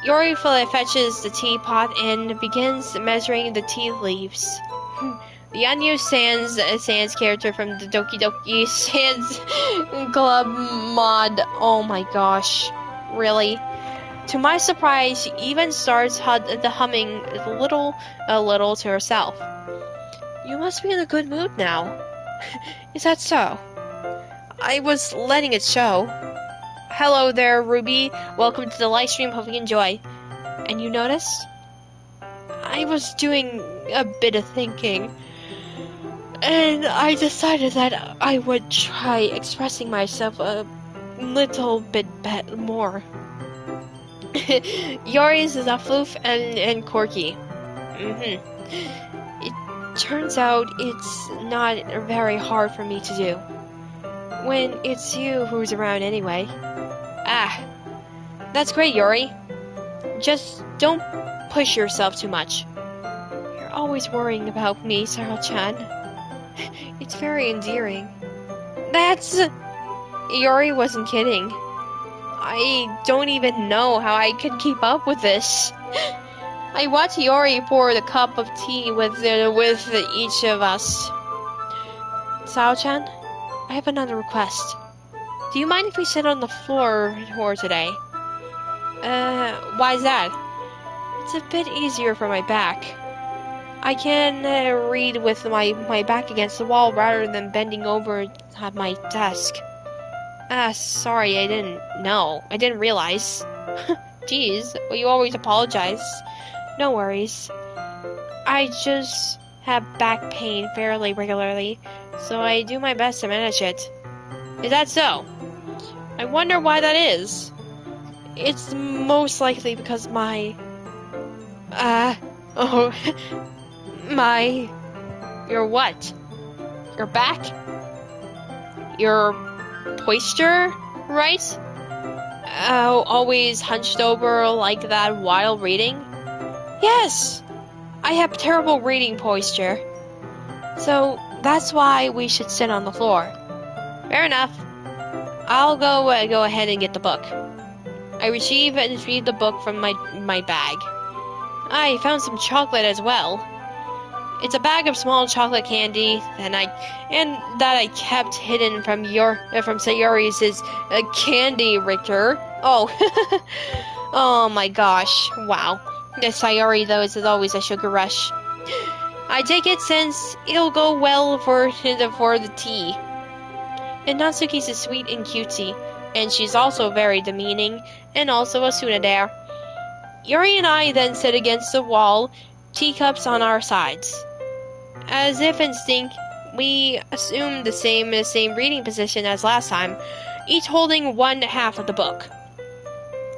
Yori fetches the teapot and begins measuring the tea leaves. The unused Sans character from the Doki Doki Sans Club mod. Oh my gosh. Really? To my surprise, she even starts humming a little to herself. You must be in a good mood now. Is that so? I was letting it show. Hello there, Ruby. Welcome to the live stream. Hope you enjoy. And you noticed? I was doing a bit of thinking. And I decided that I would try expressing myself a little bit more. Yori's is aloof and quirky. It turns out it's not very hard for me to do. When it's you who's around anyway. That's great, Yori. Just don't push yourself too much. You're always worrying about me, Saro-chan. It's very endearing. Yori wasn't kidding. I don't even know how I could keep up with this. I watched Yori pour the cup of tea with each of us. Sao-chan, I have another request. Do you mind if we sit on the floor today? Why is that? It's a bit easier for my back. I can read with my back against the wall rather than bending over at my desk. Sorry, I didn't know. I didn't realize. Jeez, well, you always apologize. No worries. I just have back pain fairly regularly, so I do my best to manage it. Is that so? I wonder why that is. It's most likely because your what? Your back? Your posture, right? Always hunched over like that while reading? Yes! I have terrible reading posture. So that's why we should sit on the floor. Fair enough. I'll go ahead and get the book. I retrieve the book from my bag. I found some chocolate as well. It's a bag of small chocolate candy, and that I kept hidden from Sayori's candy Richter. Oh, oh my gosh! Wow, the Sayori though is always a sugar rush. I take it since it'll go well for the tea. And Natsuki's is sweet and cutesy, and she's also very demeaning, and also a tsundere. Yuri and I then sit against the wall, teacups on our sides. As if instinct, we assume the same reading position as last time, each holding one half of the book.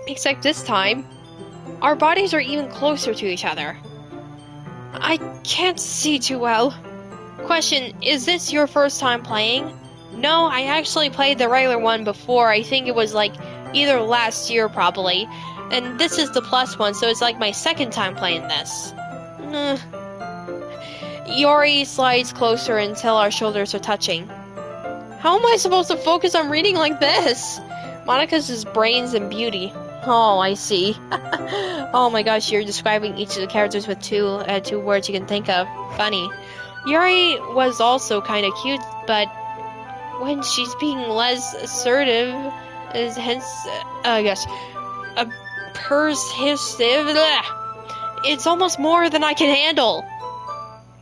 Except this time, Our bodies are even closer to each other. I can't see too well. Question, is this your first time playing? No, I actually played the regular one before. I think it was like either last year probably. And this is the plus one, so it's like my second time playing this. Yori slides closer until our shoulders are touching. How am I supposed to focus on reading like this? Monika's is brains and beauty. Oh, I see. Oh my gosh, you're describing each of the characters with two words you can think of. Funny. Yuri was also kind of cute, but when she's being less assertive, is hence, persuasive. It's almost more than I can handle.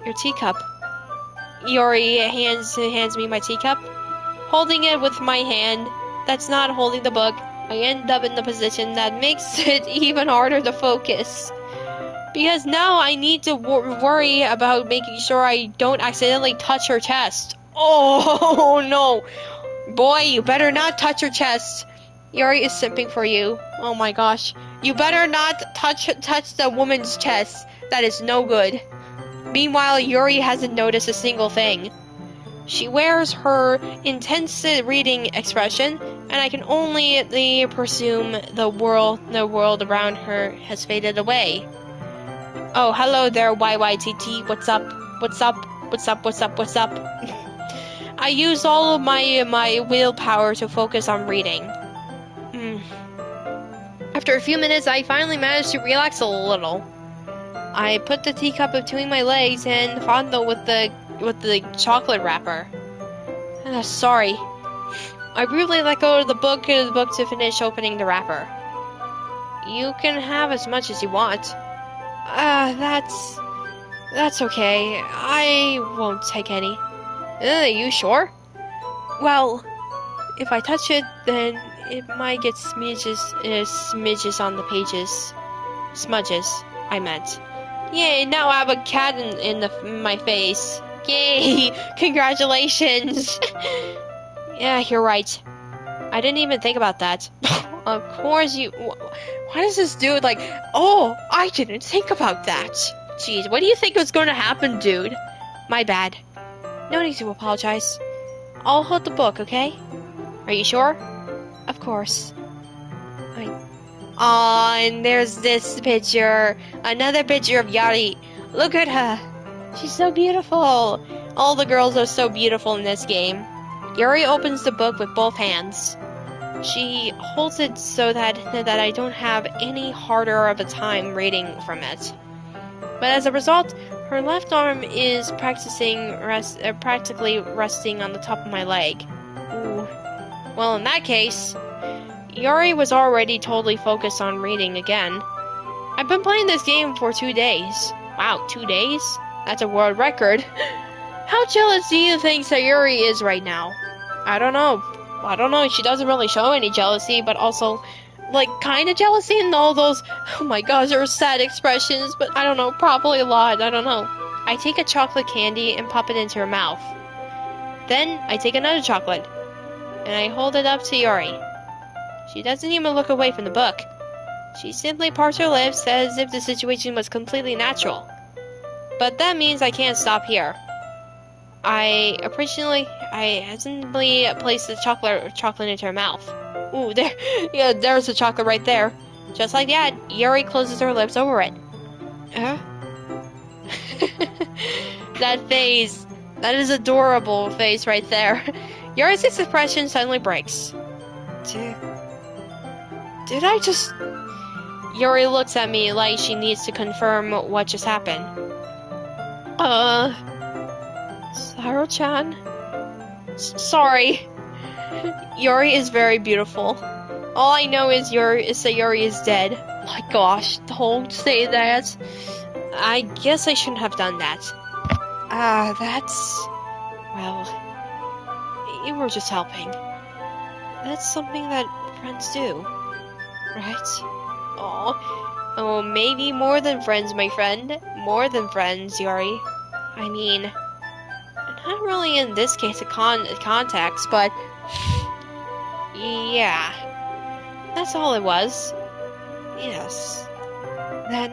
Your teacup. Yuri hands me my teacup. Holding it with my hand, that's not holding the book, I end up in the position that makes it even harder to focus. Because now I need to worry about making sure I don't accidentally touch her chest. Oh no! Boy, you better not touch her chest. Yuri is simping for you. Oh my gosh. You better not touch the woman's chest. That is no good. Meanwhile, Yuri hasn't noticed a single thing. She wears her intense reading expression, and I can only presume the world around her has faded away. Oh, hello there, YYTT. What's up? What's up? What's up? What's up? What's up? I use all of my willpower to focus on reading. After a few minutes, I finally managed to relax a little. I put the teacup between my legs and fondle with the chocolate wrapper. Sorry. I briefly let go of the book to finish opening the wrapper. You can have as much as you want. That's okay. I won't take any. You sure? Well, if I touch it, then it might get smidges on the pages. Smudges, I meant. Yay, now I have a cat in my face. Yay, congratulations. Yeah, you're right. I didn't even think about that. Of course you... Why does this dude like... Oh, I didn't think about that. Jeez, what do you think was going to happen, dude? My bad. No need to apologize. I'll hold the book, okay? Are you sure? Of course. Aw, and there's this picture. Another picture of Yari. Look at her. She's so beautiful. All the girls are so beautiful in this game. Yuri opens the book with both hands. She holds it so that I don't have any harder of a time reading from it. But as a result, her left arm is practically resting on the top of my leg. Ooh. Well, in that case, Yuri was already totally focused on reading again. I've been playing this game for 2 days. Wow, 2 days? That's a world record. How jealous do you think Sayuri is right now? I don't know. She doesn't really show any jealousy, but also, like, kind of jealousy and all those, oh my gosh, are sad expressions, but I don't know, probably a lot, I don't know. I take a chocolate candy and pop it into her mouth. Then, I take another chocolate, and I hold it up to Yuri. She doesn't even look away from the book. She simply parts her lips as if the situation was completely natural. But that means I can't stop here. I hesitantly place the chocolate into her mouth. Ooh, there's the chocolate right there. Just like that, Yuri closes her lips over it. That face. That is adorable face right there. Yuri's expression suddenly breaks. Did I just... Yuri looks at me like she needs to confirm what just happened. Saro-chan? Sorry. Yuri is very beautiful. All I know is that Yuri is dead. My gosh, don't say that. I guess I shouldn't have done that. Well, you were just helping. That's something that friends do, right? Oh, maybe more than friends, my friend. More than friends, Yuri. I mean, not really in this case a context, but yeah, that's all it was. Yes. then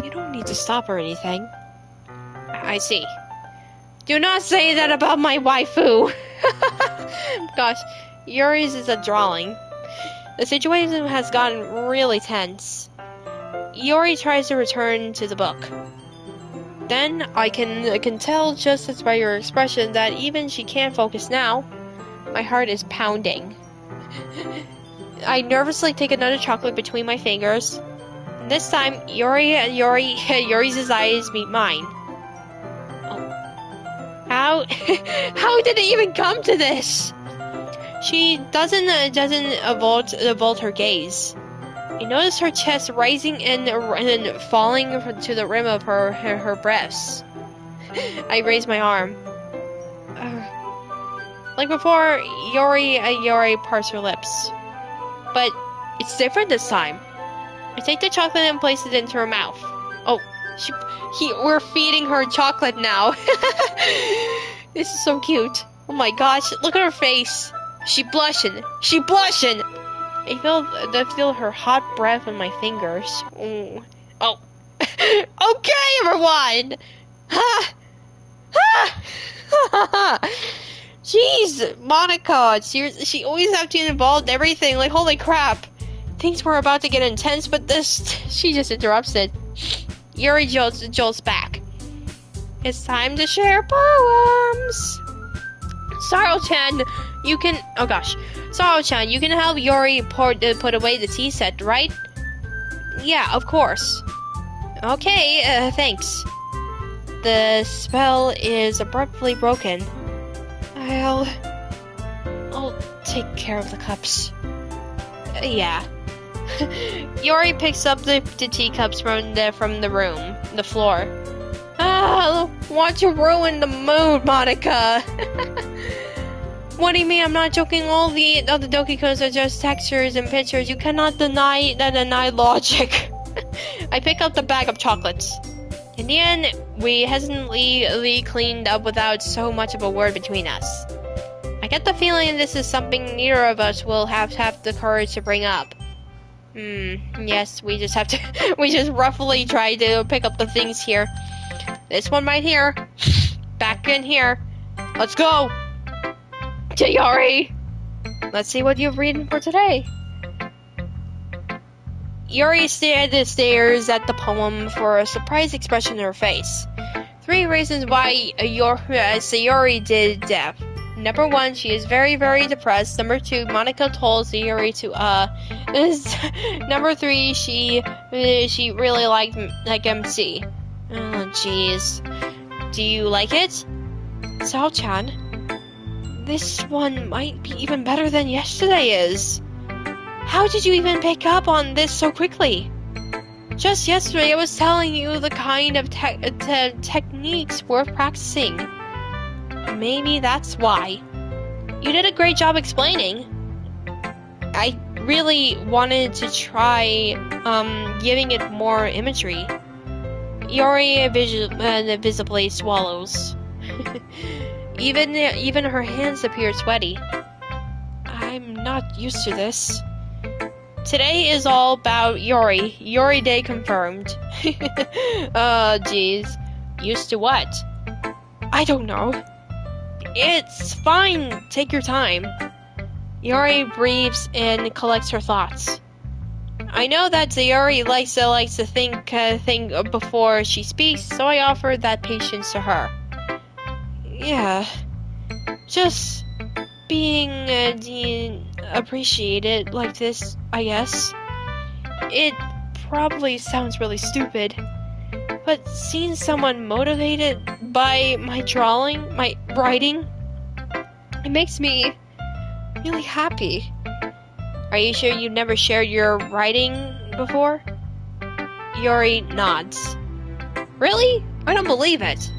you don't need to stop or anything. I see. Do not say that about my waifu! Gosh, Yuri's is a drawing. The situation has gotten really tense. Yuri tries to return to the book. Then I can tell just by your expression that even she can't focus now. My heart is pounding. I nervously take another chocolate between my fingers. This time, Yuri's eyes meet mine. Oh. How did it even come to this? She doesn't avult her gaze. I notice her chest rising and falling to the rim of her breasts. I raise my arm. Like before, Yuri parts her lips. But it's different this time. I take the chocolate and place it into her mouth. Oh, we're feeding her chocolate now. This is so cute. Oh my gosh, look at her face. She blushing. I feel her hot breath on my fingers. Mm. Oh. Okay, everyone! Ha! Ha! Jeez, Monica, she always have to get involved in everything, like holy crap. Things were about to get intense, but she just interrupts it. Yuri jolts back. It's time to share poems! Sorrow-chan, you can... Oh gosh. Sorrow-chan, you can help Yuri put away the tea set, right? Yeah, of course. Okay, thanks. The spell is abruptly broken. I'll take care of the cups. Yeah. Yuri picks up the teacups from the floor. Ah, want to ruin the mood, Monica. What do you mean? I'm not joking. All the Doki codes are just textures and pictures. You cannot deny logic. I pick up the bag of chocolates. In the end, we hesitantly cleaned up without so much of a word between us. I get the feeling this is something neither of us will have the courage to bring up. Yes, we just have to... we just roughly try to pick up the things here. This one right here. Back in here. Let's go! To Yuri! Let's see what you've written for today. Yuri stares at the poem for a surprised expression in her face. 3 reasons why Sayori did deaf. Number 1, she is very, very depressed. Number 2, Monica told Sayori to, Number 3, she really liked MC. Oh, jeez. Do you like it? Sao-chan, this one might be even better than yesterday is. How did you even pick up on this so quickly? Just yesterday I was telling you the kind of techniques worth practicing. Maybe that's why. You did a great job explaining. I really wanted to try giving it more imagery. Yuri visibly swallows. Even her hands appear sweaty. I'm not used to this. Today is all about Yuri. Yuri Day confirmed. Oh, jeez. Used to what? I don't know. It's fine. Take your time. Yuri breathes and collects her thoughts. I know that Sayori likes to think before she speaks, so I offer that patience to her. Yeah. Just being appreciated like this, I guess. It probably sounds really stupid, but seeing someone motivated by my writing, it makes me really happy. Are you sure you've never shared your writing before? Yuri nods. Really? I don't believe it.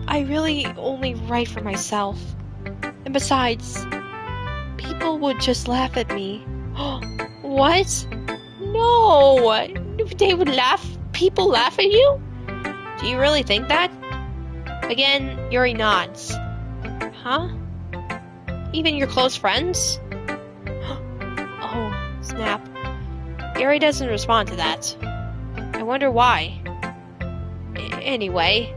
I really only write for myself. And besides, people would just laugh at me. What? No! They would laugh? People laugh at you? Do you really think that? Again, Yuri nods. Huh? Even your close friends? Oh, snap. Yuri doesn't respond to that. I wonder why. Anyway,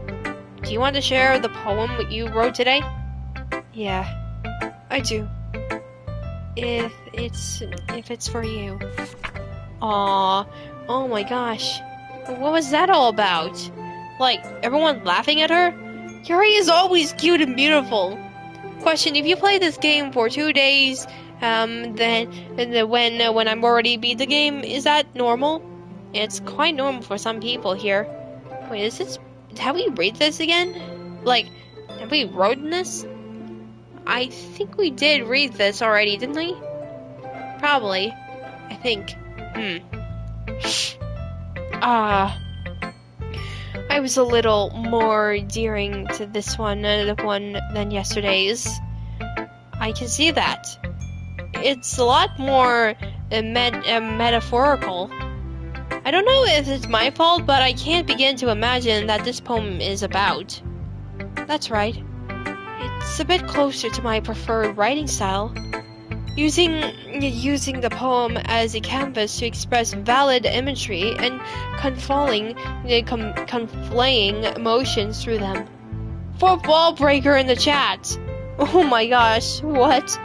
do you want to share the poem you wrote today? Yeah, I do. If it's for you. Aw, oh my gosh. What was that all about? Like, everyone laughing at her? Yuri is always cute and beautiful. Question, if you play this game for 2 days, then when I'm already beat the game, is that normal? It's quite normal for some people here. Wait, is this... Have we read this again? Like, have we wrote this? I think we did read this already, didn't we? Probably. I think. I was a little more endearing to this one than yesterday's. I can see that. It's a lot more metaphorical. I don't know if it's my fault, but I can't begin to imagine that this poem is about. That's right. It's a bit closer to my preferred writing style. Using the poem as a canvas to express valid imagery and conflaying emotions through them. Fourth wall breaker in the chat! Oh my gosh, what?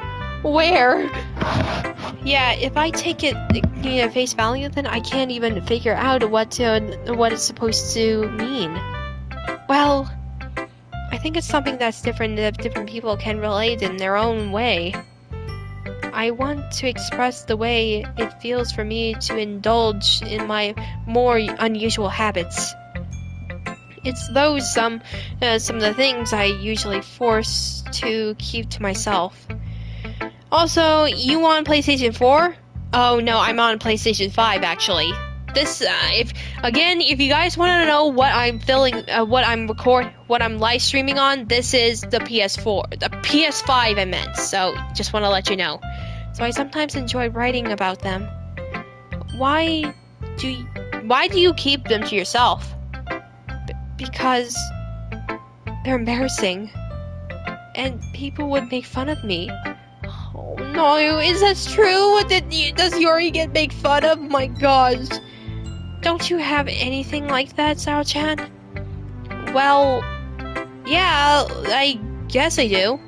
Where? Yeah, if I take it at face value, then I can't even figure out what it's supposed to mean. Well, I think it's something that's different that different people can relate in their own way. I want to express the way it feels for me to indulge in my more unusual habits. It's those some of the things I usually force to keep to myself. Also, you on PlayStation 4? Oh no, I'm on PlayStation 5 actually. This, if you guys want to know what I'm what I'm live streaming on, this is the PS4, the PS5 I meant. So, just want to let you know. So I sometimes enjoy writing about them. Why do you keep them to yourself? Because they're embarrassing, and people would make fun of me. Oh no, is that true? Does Yuri get make fun of? My gosh. Don't you have anything like that, Sao-chan? Well, yeah, I guess I do.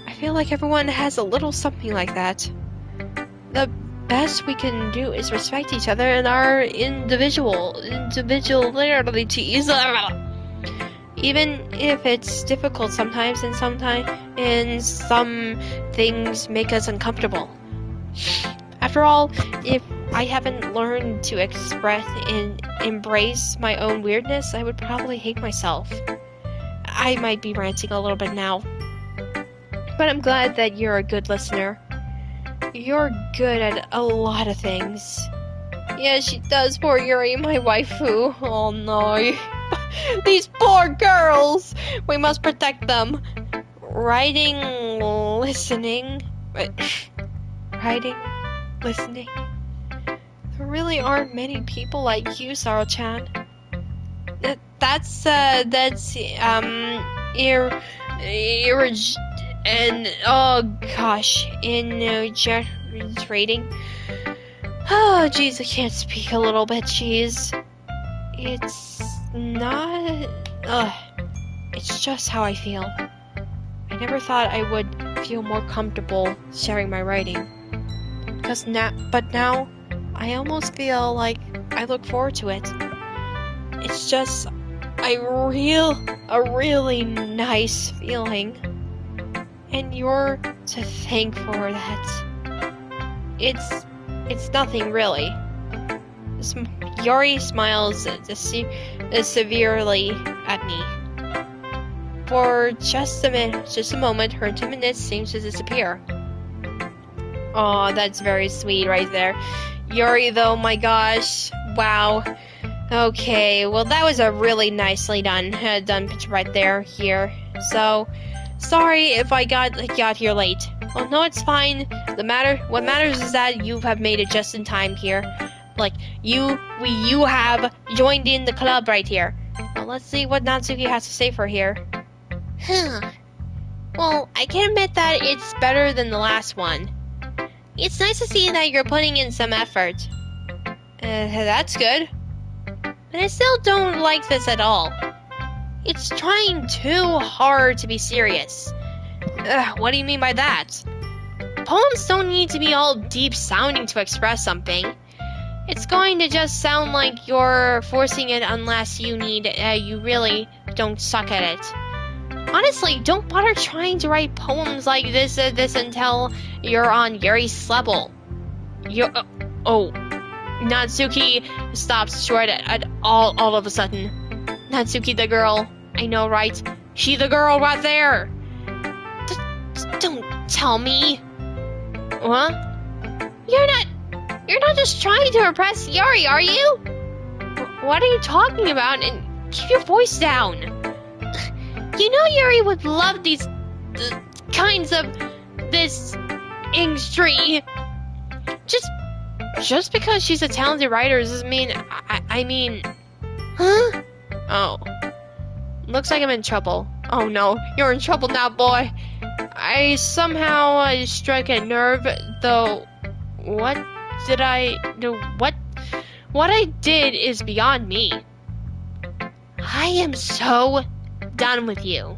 I feel like everyone has a little something like that. The best we can do is respect each other and our individualities. Even if it's difficult sometimes, and some things make us uncomfortable. After all, if I haven't learned to express and embrace my own weirdness, I would probably hate myself. I might be ranting a little bit now, but I'm glad that you're a good listener. You're good at a lot of things. Yeah, she does, poor Yuri, my waifu. Oh no. These poor girls! We must protect them. Writing, listening. There really aren't many people like you, Saro-chan. That's oh gosh, trading. Oh jeez, I can't speak a little bit, jeez. It's not, it's just how I feel. I never thought I would feel more comfortable sharing my writing. But now, I almost feel like I look forward to it. It's just a really nice feeling. And you're to thank for that. It's nothing really. Yuri smiles severely at me. For just a moment, her timidness seems to disappear. Oh, that's very sweet right there. Yuri, though, my gosh. Wow. Okay, well, that was a really nicely done picture right here. So, sorry if I got here late. Oh, no, it's fine. What matters is that you have made it just in time here. Like, you have joined in the club right here. Well, let's see what Natsuki has to say for here. Well, I can admit that it's better than the last one. It's nice to see that you're putting in some effort. That's good. But I still don't like this at all. It's trying too hard to be serious. What do you mean by that? Poems don't need to be all deep sounding to express something. It's going to just sound like you're forcing it unless you really don't suck at it. Honestly, don't bother trying to write poems like this until you're on Yuri's level. Natsuki stops short at all of a sudden. Natsuki the girl. I know, right? She the girl right there. Don't tell me. What? You're not just trying to impress Yuri, are you? What are you talking about? And keep your voice down. You know Yuri would love these kinds of this industry. Just because she's a talented writer doesn't mean I mean, huh? Oh, looks like I'm in trouble. Oh no, you're in trouble now, boy. I somehow struck a nerve, though. What did I do? What I did is beyond me. I am so done with you.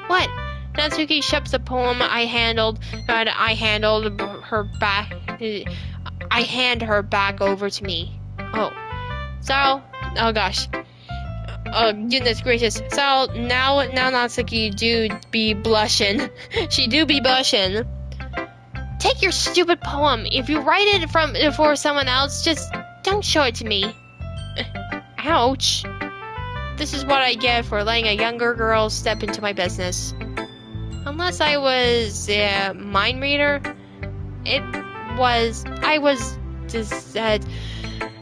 What? Natsuki shoved the poem I handled her back. I hand her back over to me. Oh, so, oh gosh. Oh, goodness gracious. So, now Natsuki do be blushing. She do be blushing. Take your stupid poem. If you write it for someone else, just don't show it to me. Ouch. This is what I get for letting a younger girl step into my business. Unless I was a mind reader, I was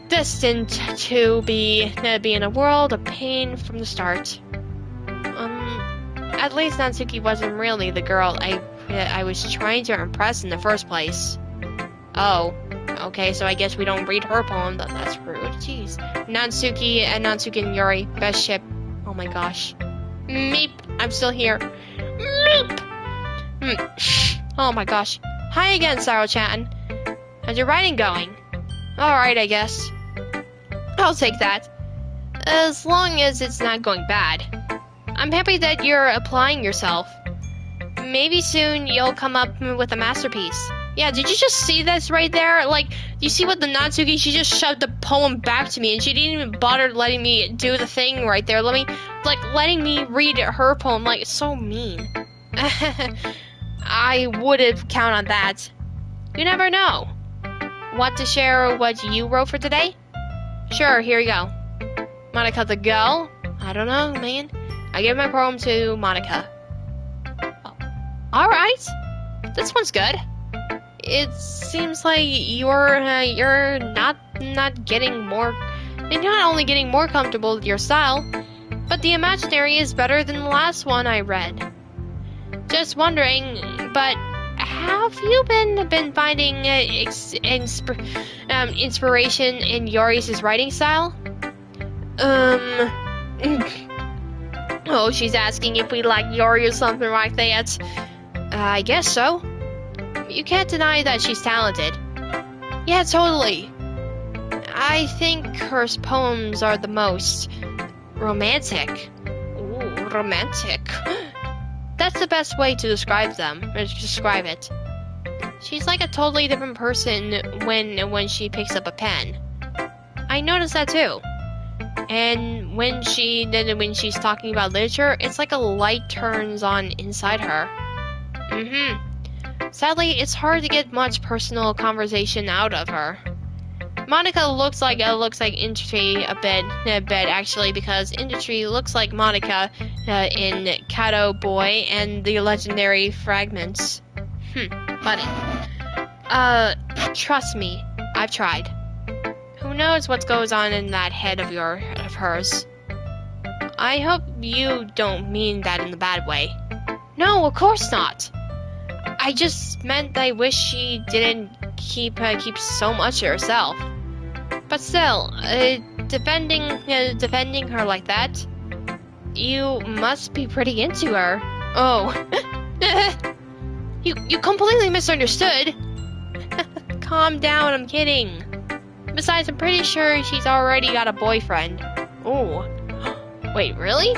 destined to be in a world of pain from the start. At least Natsuki wasn't really the girl I was trying to impress in the first place. Oh, okay, so I guess we don't read her poem. That's rude. Jeez. Natsuki and Yuri, best ship. Oh my gosh. Meep, I'm still here. Meep. Oh my gosh. Hi again, Saro-chan. How's your writing going? Alright, I guess. I'll take that. As long as it's not going bad. I'm happy that you're applying yourself. Maybe soon you'll come up with a masterpiece. Yeah, did you just see this right there? Like, you see what the Natsuki, she just shoved the poem back to me and she didn't even bother letting me do the thing right there. Letting me read her poem, like, it's so mean. I would've count on that. You never know. Want to share what you wrote for today? Sure, here you go. Monica the girl? I don't know, man. I give my poem to Monica. Oh. Alright. This one's good. It seems like you're not getting more... You're not only getting more comfortable with your style, but the imaginary is better than the last one I read. Just wondering, but have you been finding inspiration in Yuri's writing style? Oh, she's asking if we like Yuri or something like that. I guess so. You can't deny that she's talented. Yeah, totally. I think her poems are the most romantic. Ooh, romantic. That's the best way to describe it. She's like a totally different person when she picks up a pen. I noticed that too. And when she's talking about literature, it's like a light turns on inside her. Sadly, it's hard to get much personal conversation out of her. Monica looks like Industry a bit actually, because Industry looks like Monica in Kato Boy and the Legendary Fragments. Funny. Trust me, I've tried. Who knows what goes on in that head of hers? I hope you don't mean that in the bad way. No, of course not. I just meant I wish she didn't keep so much to herself. But still, defending her like that, you must be pretty into her. Oh, you completely misunderstood. Calm down, I'm kidding. Besides, I'm pretty sure she's already got a boyfriend. Oh. Wait, really?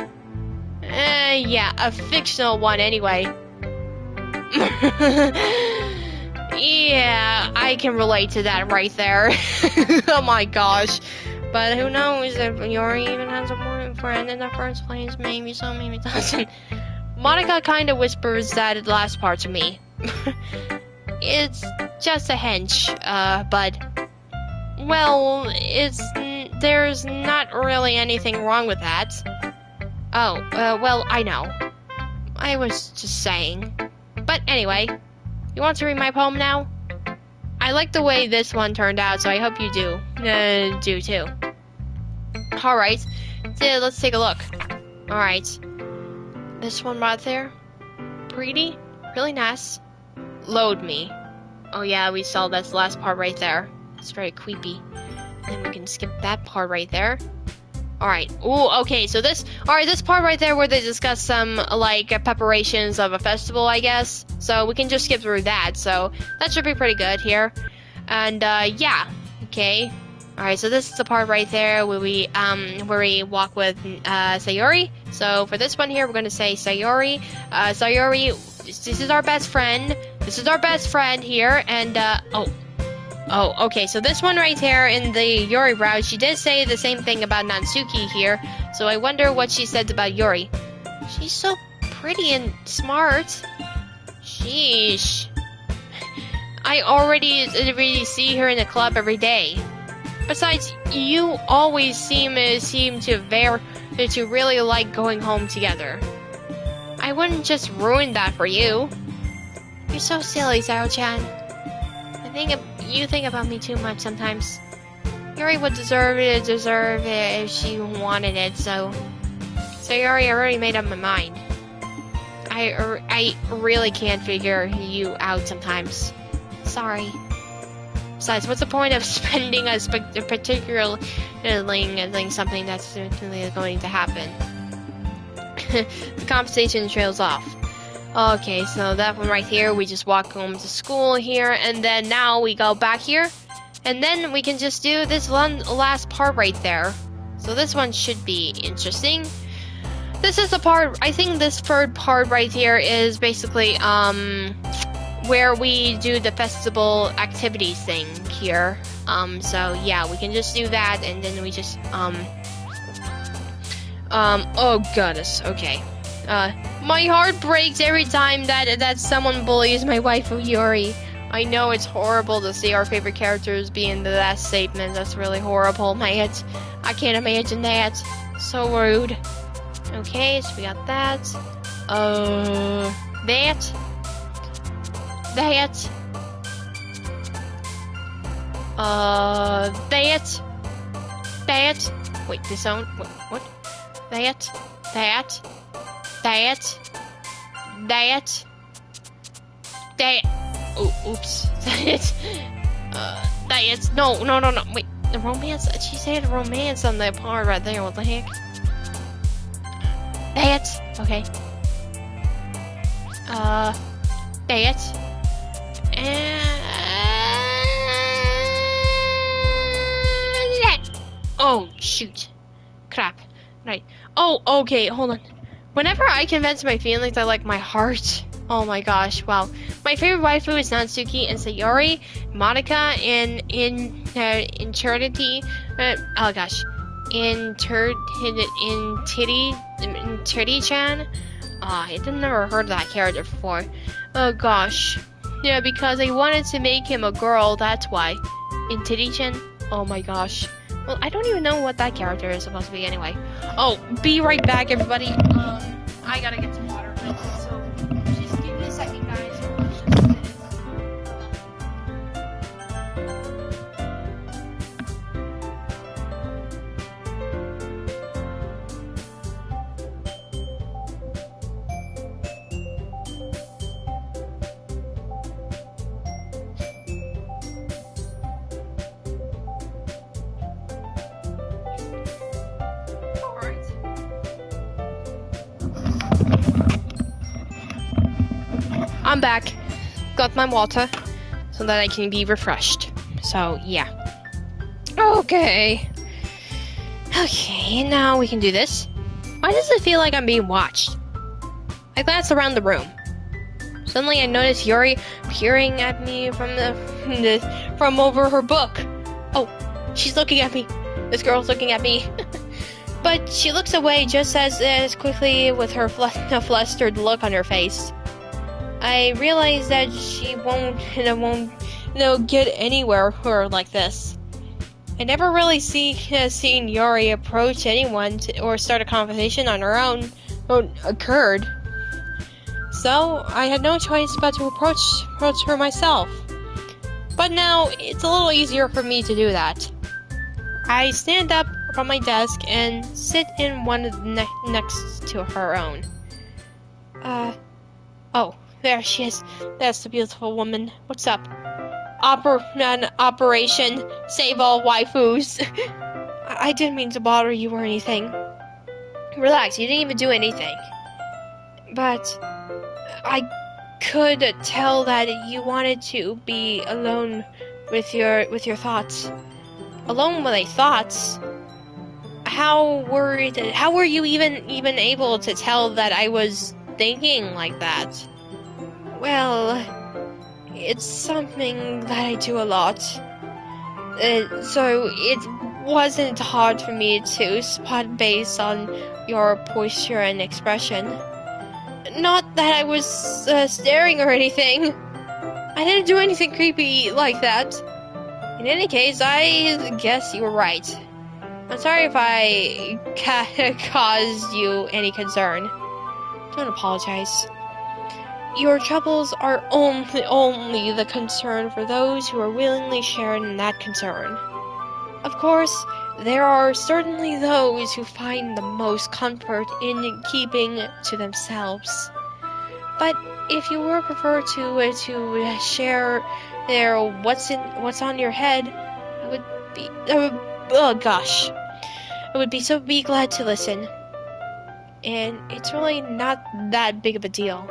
Yeah, a fictional one anyway. Yeah, I can relate to that right there. Oh my gosh. But who knows if Yuri even has a boyfriend in the first place? Maybe so, maybe doesn't. Monica kind of whispers that last part to me. It's just a hunch, but... Well, there's not really anything wrong with that. Oh, well, I know. I was just saying. But anyway, you want to read my poem now? I like the way this one turned out, so I hope you do too. Alright, so let's take a look. Alright. This one right there. Pretty, really nice. Load me. Oh yeah, we saw this last part right there. It's very creepy. And we can skip that part right there. Alright. Ooh, okay, so this part right there where they discuss some, like, preparations of a festival, I guess. So we can just skip through that, so that should be pretty good here. And, yeah. Okay. Alright, so this is the part right there where we walk with, Sayori. So for this one here, we're gonna say Sayori. Sayori, this is our best friend. This is our best friend here, and, Oh, okay, so this one right here in the Yuri route, she did say the same thing about Natsuki here, so I wonder what she said about Yuri. She's so pretty and smart. Sheesh. I already see her in the club every day. Besides, you always seem to really like going home together. I wouldn't just ruin that for you. You're so silly, Zaro-chan. You think about me too much sometimes. Yuri would deserve it if she wanted it, so Yuri, I already made up my mind. I really can't figure you out sometimes. Sorry. Besides, what's the point of spending a particular something that's going to happen? The conversation trails off. Okay, so that one right here, we just walk home to school here, and then now we go back here, and then we can just do this one last part right there. So this one should be interesting. This is the part, I think this third part right here is basically, where we do the festival activities thing here. So yeah, we can just do that, and then we just, oh goodness, okay. My heart breaks every time that someone bullies my waifu Yuri. I know it's horrible to see our favorite characters be in the last statement. That's really horrible, mate. I can't imagine that. So rude. Okay, so we got that. That. Wait, this sound. What? That. Oh, oops. No. Wait, the romance? She said romance on the part right there. What the heck? Okay. Oh, shoot. Crap. Right. Oh, okay, hold on. Whenever I convince my feelings, I like my heart. Oh my gosh, wow. My favorite waifu is Natsuki and Sayori, Monica, and Titty-chan. I had never heard that character before. Oh gosh. Yeah, because I wanted to make him a girl, that's why. In Titty-chan? Oh my gosh. Well, I don't even know what that character is supposed to be anyway. Oh, be right back, everybody. I gotta get some water, so just give me a second, guys. Just a minute. I'm back. Got my water so that I can be refreshed. So, yeah. Okay. Okay, now we can do this. Why does it feel like I'm being watched? I glance around the room. Suddenly I notice Yuri peering at me from over her book. Oh, she's looking at me. This girl's looking at me. But she looks away just as quickly with her flustered look on her face. I realize that she won't get anywhere like this. I never really seen Yuri approach anyone or start a conversation on her own occurred. So I had no choice but to approach her myself. But now it's a little easier for me to do that. I stand up from my desk and sit in one next to her own. Oh, there she is. That's the beautiful woman. What's up? Operation Save All Waifus. I didn't mean to bother you or anything. Relax, you didn't even do anything. But I could tell that you wanted to be alone with your thoughts. Alone with your thoughts? How were you even able to tell that I was thinking like that? Well, it's something that I do a lot. So it wasn't hard for me to spot based on your posture and expression. Not that I was staring or anything. I didn't do anything creepy like that. In any case, I guess you were right. I'm sorry if I caused you any concern. Don't apologize. Your troubles are only the concern for those who are willingly shared in that concern. Of course, there are certainly those who find the most comfort in keeping to themselves. But if you would prefer to share what's on your head, I would be glad to listen. And it's really not that big of a deal.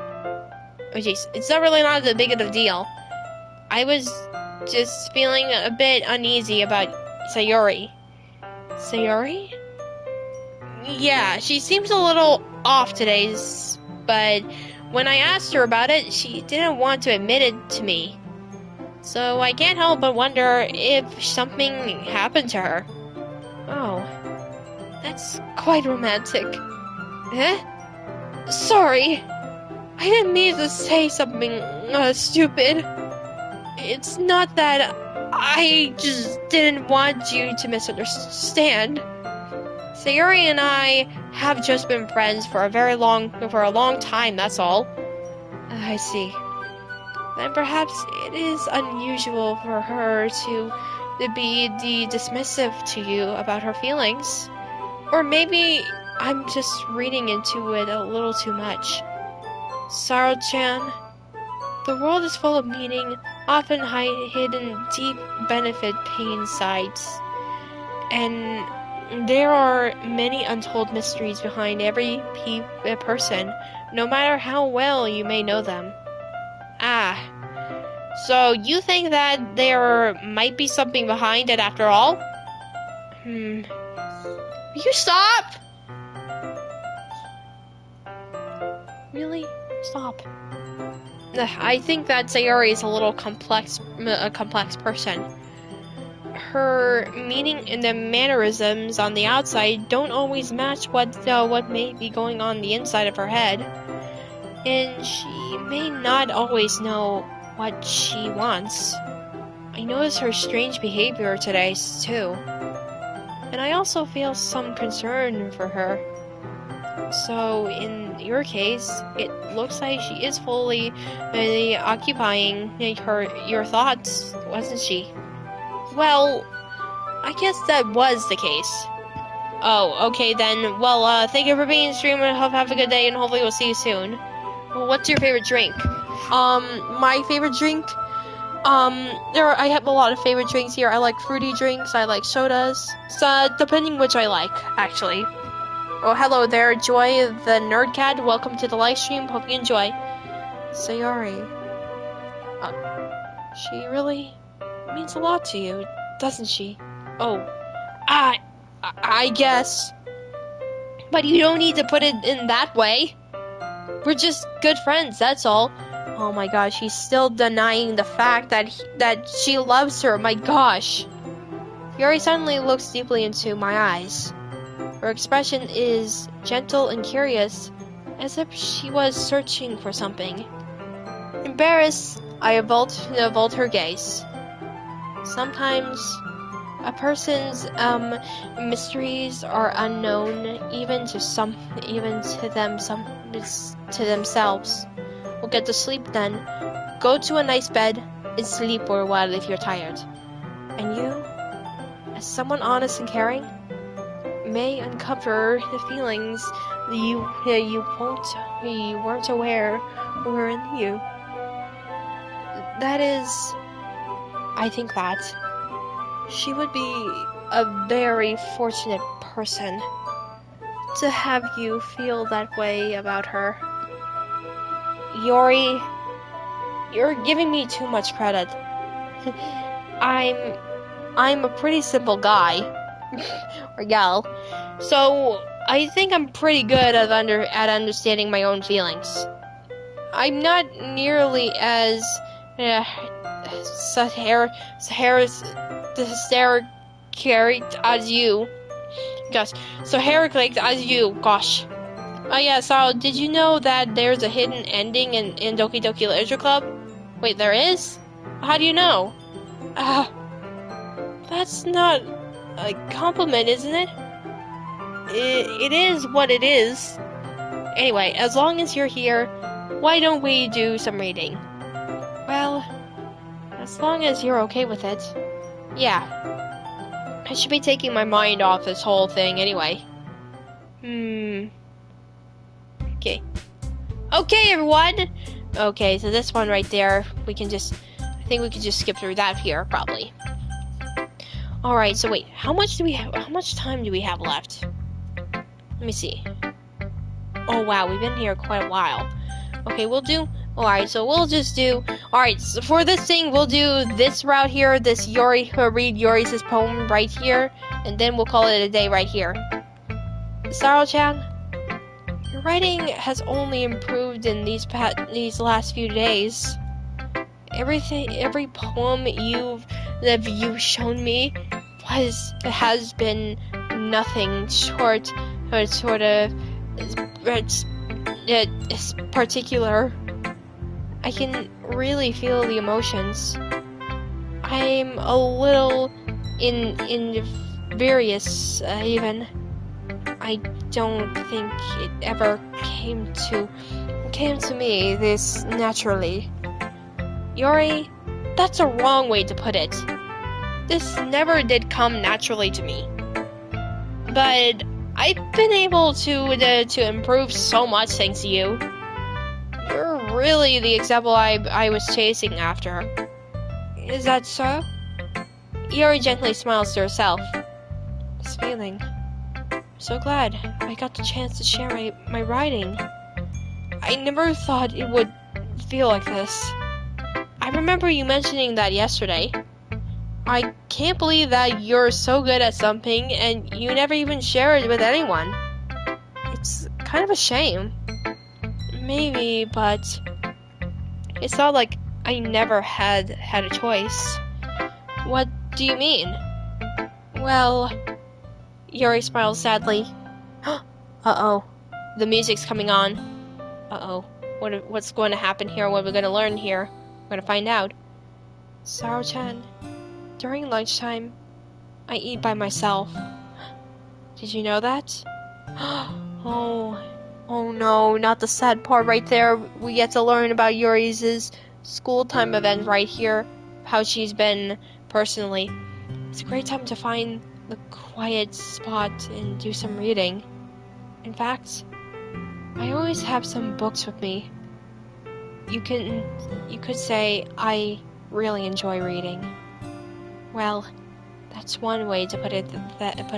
Oh jeez, it's not really not that big of a deal. I was just feeling a bit uneasy about Sayori. Sayori? Yeah, she seems a little off today, but when I asked her about it, she didn't want to admit it to me. So I can't help but wonder if something happened to her. Oh, that's quite romantic. Eh? Sorry. I didn't mean to say something stupid. It's not that I just didn't want you to misunderstand. Sayori and I have just been friends for a long time, that's all. I see. Then perhaps it is unusual for her to be dismissive to you about her feelings. Or maybe I'm just reading into it a little too much. Saro-chan, the world is full of meaning, often hidden deep benefit pain sides. And there are many untold mysteries behind every person, no matter how well you may know them. Ah, so you think that there might be something behind it after all? Will you stop? Really? Stop. I think that Sayori is a little complex person. Her meaning and the mannerisms on the outside don't always match what may be going on the inside of her head. And she may not always know what she wants. I notice her strange behavior today, too. And I also feel some concern for her. So, in your case, it looks like she is fully occupying your thoughts, wasn't she? Well, I guess that was the case. Oh, okay then. Well, thank you for being on stream, and have a good day, and hopefully we'll see you soon. Well, what's your favorite drink? My favorite drink? I have a lot of favorite drinks here. I like fruity drinks, I like sodas. So, depending which I like, actually. Oh, hello there, Joy, the Nerd Cat. Welcome to the live stream. Hope you enjoy. Sayori. She really means a lot to you, doesn't she? Oh, I guess. But you don't need to put it in that way. We're just good friends, that's all. Oh my gosh, she's still denying the fact that she loves her. My gosh. Yuri suddenly looks deeply into my eyes. Her expression is gentle and curious, as if she was searching for something. Embarrassed, I avult her gaze. Sometimes a person's mysteries are unknown even to themselves. We'll get to sleep then. Go to a nice bed and sleep for a while if you're tired. And you, as someone honest and caring, may uncover the feelings that you weren't aware were in you. That is, I think that she would be a very fortunate person to have you feel that way about her. Yuri, you're giving me too much credit. I'm a pretty simple guy. Or gal. So I think I'm pretty good at understanding my own feelings. I'm not nearly as hysterical as you. Gosh, so hysterical as you. Gosh. Oh yeah, so did you know that there's a hidden ending in Doki Doki Literature Club? Wait, there is? How do you know? That's not a compliment, isn't it? It is what it is. Anyway, as long as you're here, why don't we do some reading? Well, as long as you're okay with it. Yeah. I should be taking my mind off this whole thing anyway. Okay. Okay, everyone! Okay, so this one right there, I think we can just skip through that here, probably. Alright, so wait, how much time do we have left? Let me see. Oh wow, we've been here quite a while. Okay, alright, so we'll just do, alright, so for this thing, we'll do this route here, this read Yuri's poem right here, and then we'll call it a day right here. Saro-chan, your writing has only improved in these last few days. Every poem you've shown me has been nothing short of sort of it's particular. I can really feel the emotions. I'm a little in various even. I don't think it ever came to me this naturally. Yuri, that's a wrong way to put it. This never did come naturally to me. But I've been able to improve so much thanks to you. You're really the example I was chasing after. Is that so? Yuri gently smiles to herself. This feeling. So glad I got the chance to share my writing. I never thought it would feel like this. I remember you mentioning that yesterday. I can't believe that you're so good at something and you never even share it with anyone. It's kind of a shame. Maybe, but it's not like I never had a choice. What do you mean? Well, Yuri smiles sadly. Uh-oh. The music's coming on. Uh-oh. What's going to happen here? What are we going to learn here? We're going to find out. Saro-chan, during lunchtime, I eat by myself. Did you know that? Oh no, not the sad part right there. We get to learn about Yuri's school time event right here. How she's been personally. It's a great time to find the quiet spot and do some reading. In fact, I always have some books with me. You could say I really enjoy reading. Well, that's one way to put it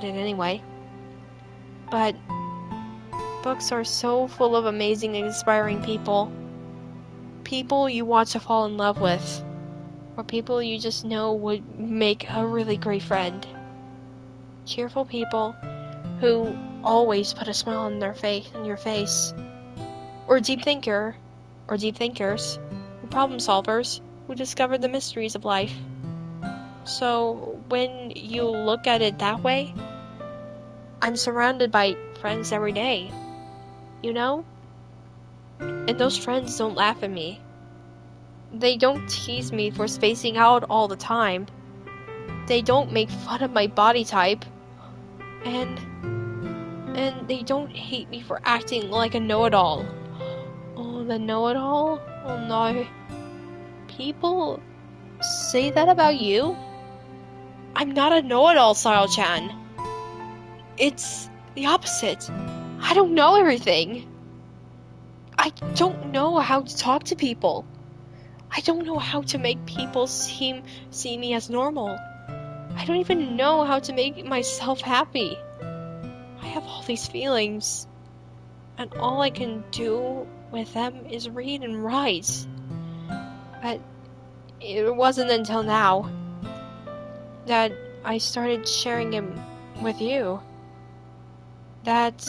anyway. But books are so full of amazing and inspiring people. People you want to fall in love with. Or people you just know would make a really great friend. cheerful people who always put a smile on your face, or deep thinkers, problem solvers who discovered the mysteries of life. So when you look at it that way, I'm surrounded by friends every day, you know? And those friends don't laugh at me. They don't tease me for spacing out all the time. They don't make fun of my body type. And they don't hate me for acting like a know-it-all. Oh, the know-it-all? Oh no. People say that about you? I'm not a know-it-all, Sao-chan. It's the opposite. I don't know everything. I don't know how to talk to people. I don't know how to make people see me as normal. I don't even know how to make myself happy. I have all these feelings, and all I can do with them is read and write. But it wasn't until now that I started sharing him with you that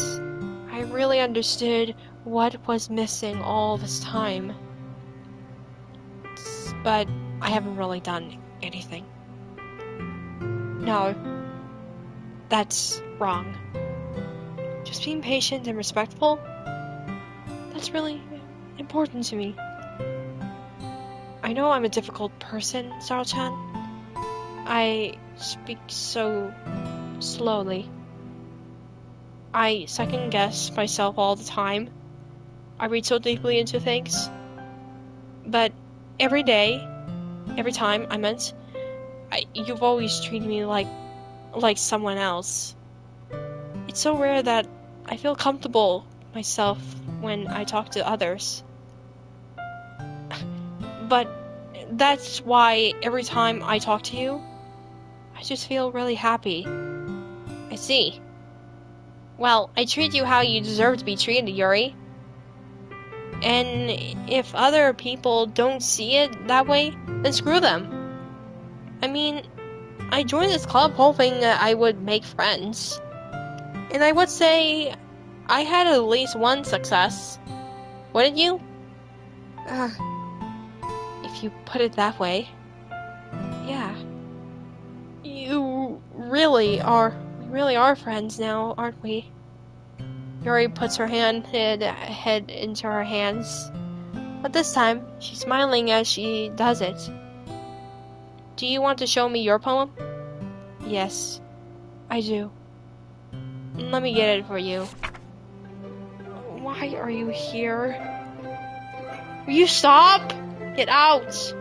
I really understood what was missing all this time. But I haven't really done anything. No, that's wrong. Just being patient and respectful, that's really important to me. I know I'm a difficult person, Sao-chan. I speak so slowly. I second guess myself all the time. I read so deeply into things. But every time, you've always treated me like someone else. It's so rare that I feel comfortable myself when I talk to others. But that's why every time I talk to you, I just feel really happy. I see. Well, I treat you how you deserve to be treated, Yuri. And if other people don't see it that way, then screw them. I mean, I joined this club hoping that I would make friends. And I would say I had at least one success. Wouldn't you? If you put it that way. Yeah. We really are friends now, aren't we? Yuri puts her head into her hands. But this time, she's smiling as she does it. Do you want to show me your poem? Yes, I do. Let me get it for you. Why are you here? Will you stop? Get out!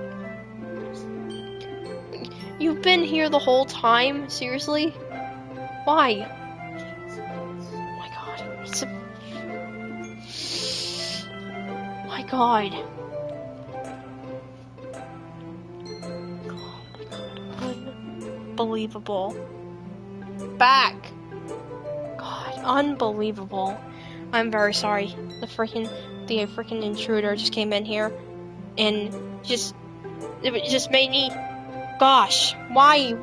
You've been here the whole time? Seriously? Why? Oh my god. My god. Oh my god. Unbelievable. Back! God, unbelievable. I'm very sorry. The freaking intruder just came in here and it just made me, gosh, why?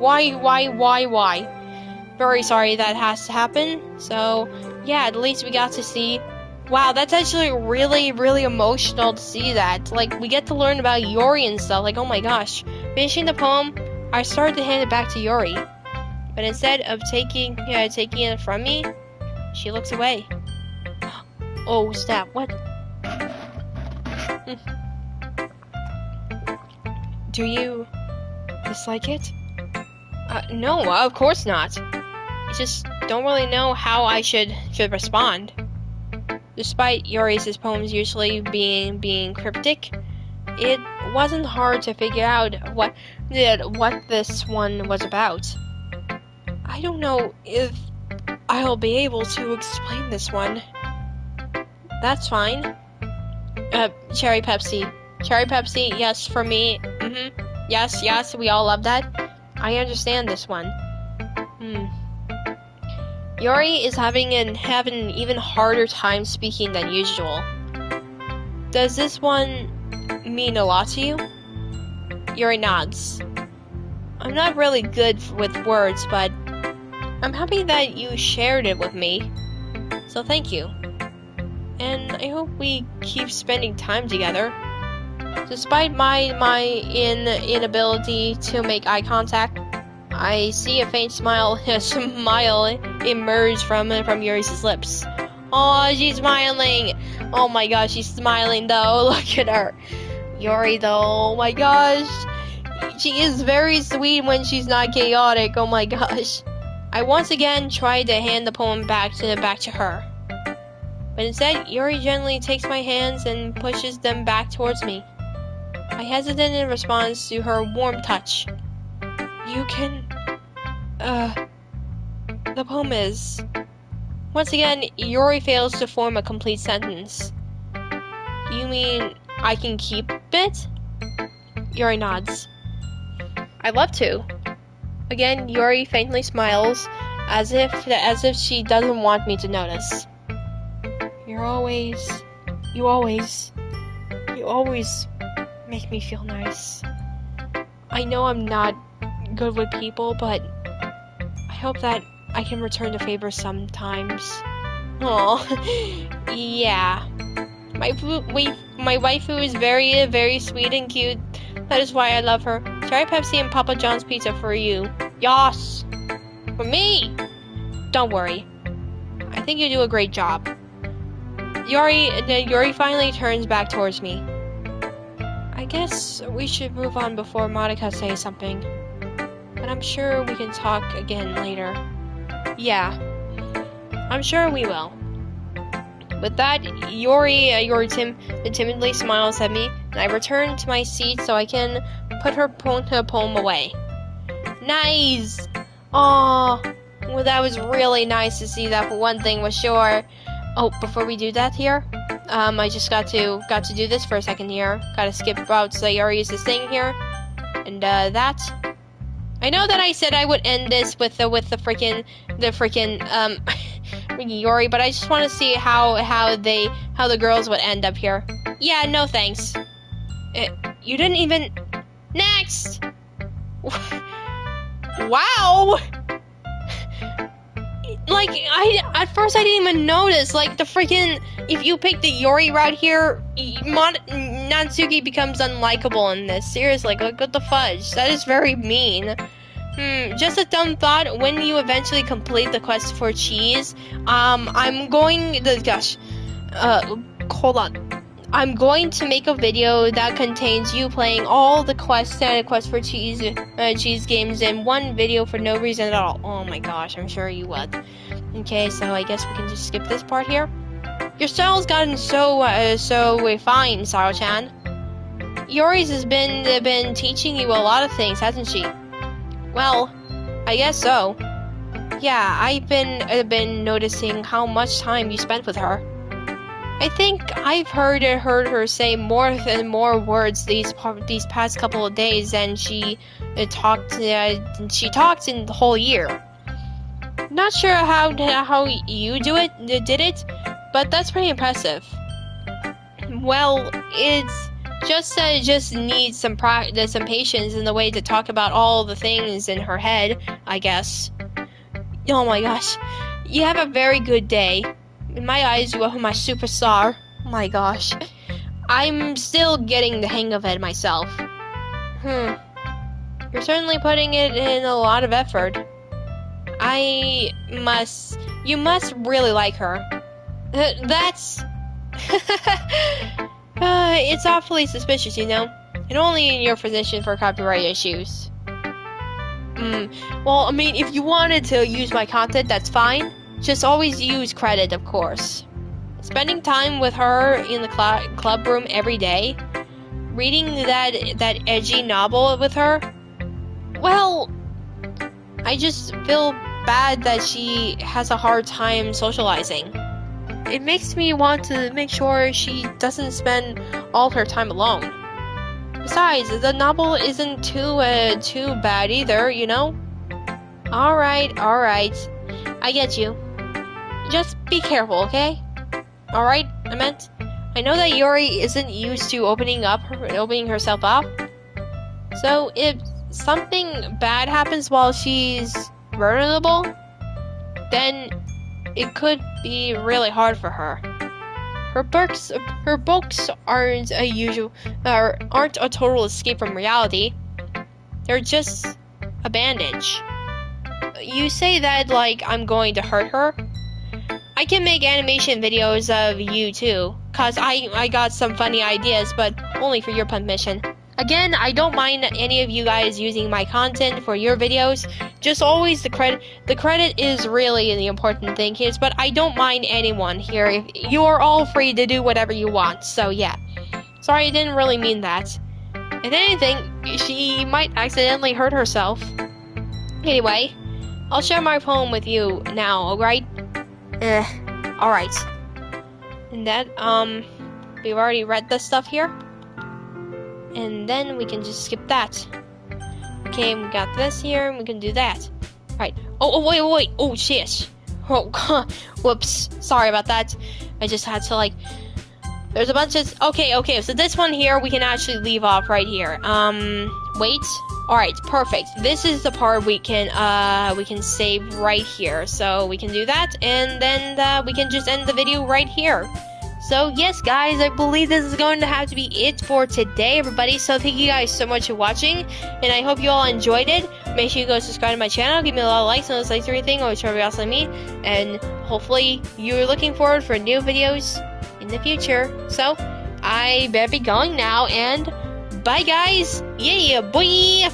Very sorry that has to happen. So yeah, at least we got to see. Wow, that's actually really emotional to see that. Like, we get to learn about Yuri and stuff. Like, oh my gosh. Finishing the poem, I started to hand it back to Yuri, but instead of taking it from me, she looks away. Oh snap! What? Do you dislike it? No, of course not. I just don't really know how I should respond. Despite Yuri's poems usually being cryptic, it wasn't hard to figure out what this one was about. I don't know if I'll be able to explain this one. That's fine. Cherry Pepsi. Cherry Pepsi, yes, for me. Yes, we all love that. I understand this one. Yuri is having an even harder time speaking than usual. Does this one mean a lot to you? Yuri nods. I'm not really good with words, but I'm happy that you shared it with me. So thank you. And I hope we keep spending time together. Despite my inability to make eye contact, I see a faint smile emerge from Yuri's lips. Oh, she's smiling! Oh my gosh, she's smiling though. Look at her. Yuri though, oh my gosh. She is very sweet when she's not chaotic, oh my gosh. I once again tried to hand the poem back to her. But instead, Yuri gently takes my hands and pushes them back towards me. I hesitate in response to her warm touch. You can... The poem is... Once again, Yuri fails to form a complete sentence. You mean I can keep it? Yuri nods. I'd love to. Again, Yuri faintly smiles, as if she doesn't want me to notice. You always make me feel nice. I know I'm not good with people, but I hope that I can return the favor sometimes. Aw, yeah. My waifu is very, very sweet and cute. That is why I love her. Try Pepsi and Papa John's pizza for you. Yas! For me! Don't worry. I think you do a great job. Yuri finally turns back towards me. I guess we should move on before Monica says something. But I'm sure we can talk again later. Yeah, I'm sure we will. With that, Yuri timidly smiles at me, and I return to my seat so I can put her poem away. Nice! Aww, well, that was really nice to see that for one thing, was sure. Oh, before we do that here, I just got to do this for a second here. Gotta skip out so Yuri is staying here, and that. I know that I said I would end this with the freaking Yuri, but I just want to see how the girls would end up here. Yeah, no thanks. You didn't even. Next. Wow. Like, at first I didn't even notice, like, the freaking, if you pick the Yuri route here, Natsuki becomes unlikable in this. Seriously, like, what the fudge? That is very mean. Just a dumb thought, when you eventually complete the quest for cheese, I'm going to make a video that contains you playing all the quests and quest for cheese games in one video for no reason at all. Oh my gosh, I'm sure you would. Okay, so I guess we can just skip this part here. Your style's gotten so refined, Saro-chan. Yuri's has been teaching you a lot of things, hasn't she? Well, I guess so. Yeah, I've been noticing how much time you spent with her. I think I've heard her say more and more words these past couple of days than she talked in the whole year. Not sure how you did it, but that's pretty impressive. Well, it's just needs some patience in the way to talk about all the things in her head, I guess. Oh my gosh, you have a very good day. In my eyes, you are my superstar. Oh my gosh. I'm still getting the hang of it myself. You're certainly putting it in a lot of effort. You must really like her. That's... it's awfully suspicious, you know? And only in your position for copyright issues. Well, I mean, if you wanted to use my content, that's fine. Just always use credit, of course. Spending time with her in the club room every day, reading that edgy novel with her, well, I just feel bad that she has a hard time socializing. It makes me want to make sure she doesn't spend all her time alone. Besides, the novel isn't too bad either, you know? Alright, I get you. Just be careful, okay? Alright, I meant. I know that Yuri isn't used to opening herself up. So if something bad happens while she's vulnerable, then it could be really hard for her. Her books aren't a total escape from reality. They're just a bandage. You say that like I'm going to hurt her? I can make animation videos of you too, cause I got some funny ideas, but only for your permission. Again, I don't mind any of you guys using my content for your videos. Just always the credit. The credit is really the important thing, kids. But I don't mind anyone here. If you are all free to do whatever you want. So yeah. Sorry, I didn't really mean that. If anything, she might accidentally hurt herself. Anyway, I'll share my poem with you now. Alright? Alright. And that we've already read this stuff here. And then we can just skip that. Okay, we got this here, and we can do that. Right. Oh, wait. Oh, shit. Oh, whoops. Sorry about that. I just had to, like... There's a bunch of... Okay, so this one here, we can actually leave off right here. Wait. Alright, perfect. This is the part we can save right here. So, we can do that, and then, we can just end the video right here. So, yes, guys, I believe this is going to have to be it for today, everybody. So, thank you guys so much for watching, and I hope you all enjoyed it. Make sure you go subscribe to my channel, give me a lot of likes on this likes everything, always try to be awesome me, and hopefully you're looking forward for new videos in the future. So, I better be going now, and bye, guys. Yeah, boy.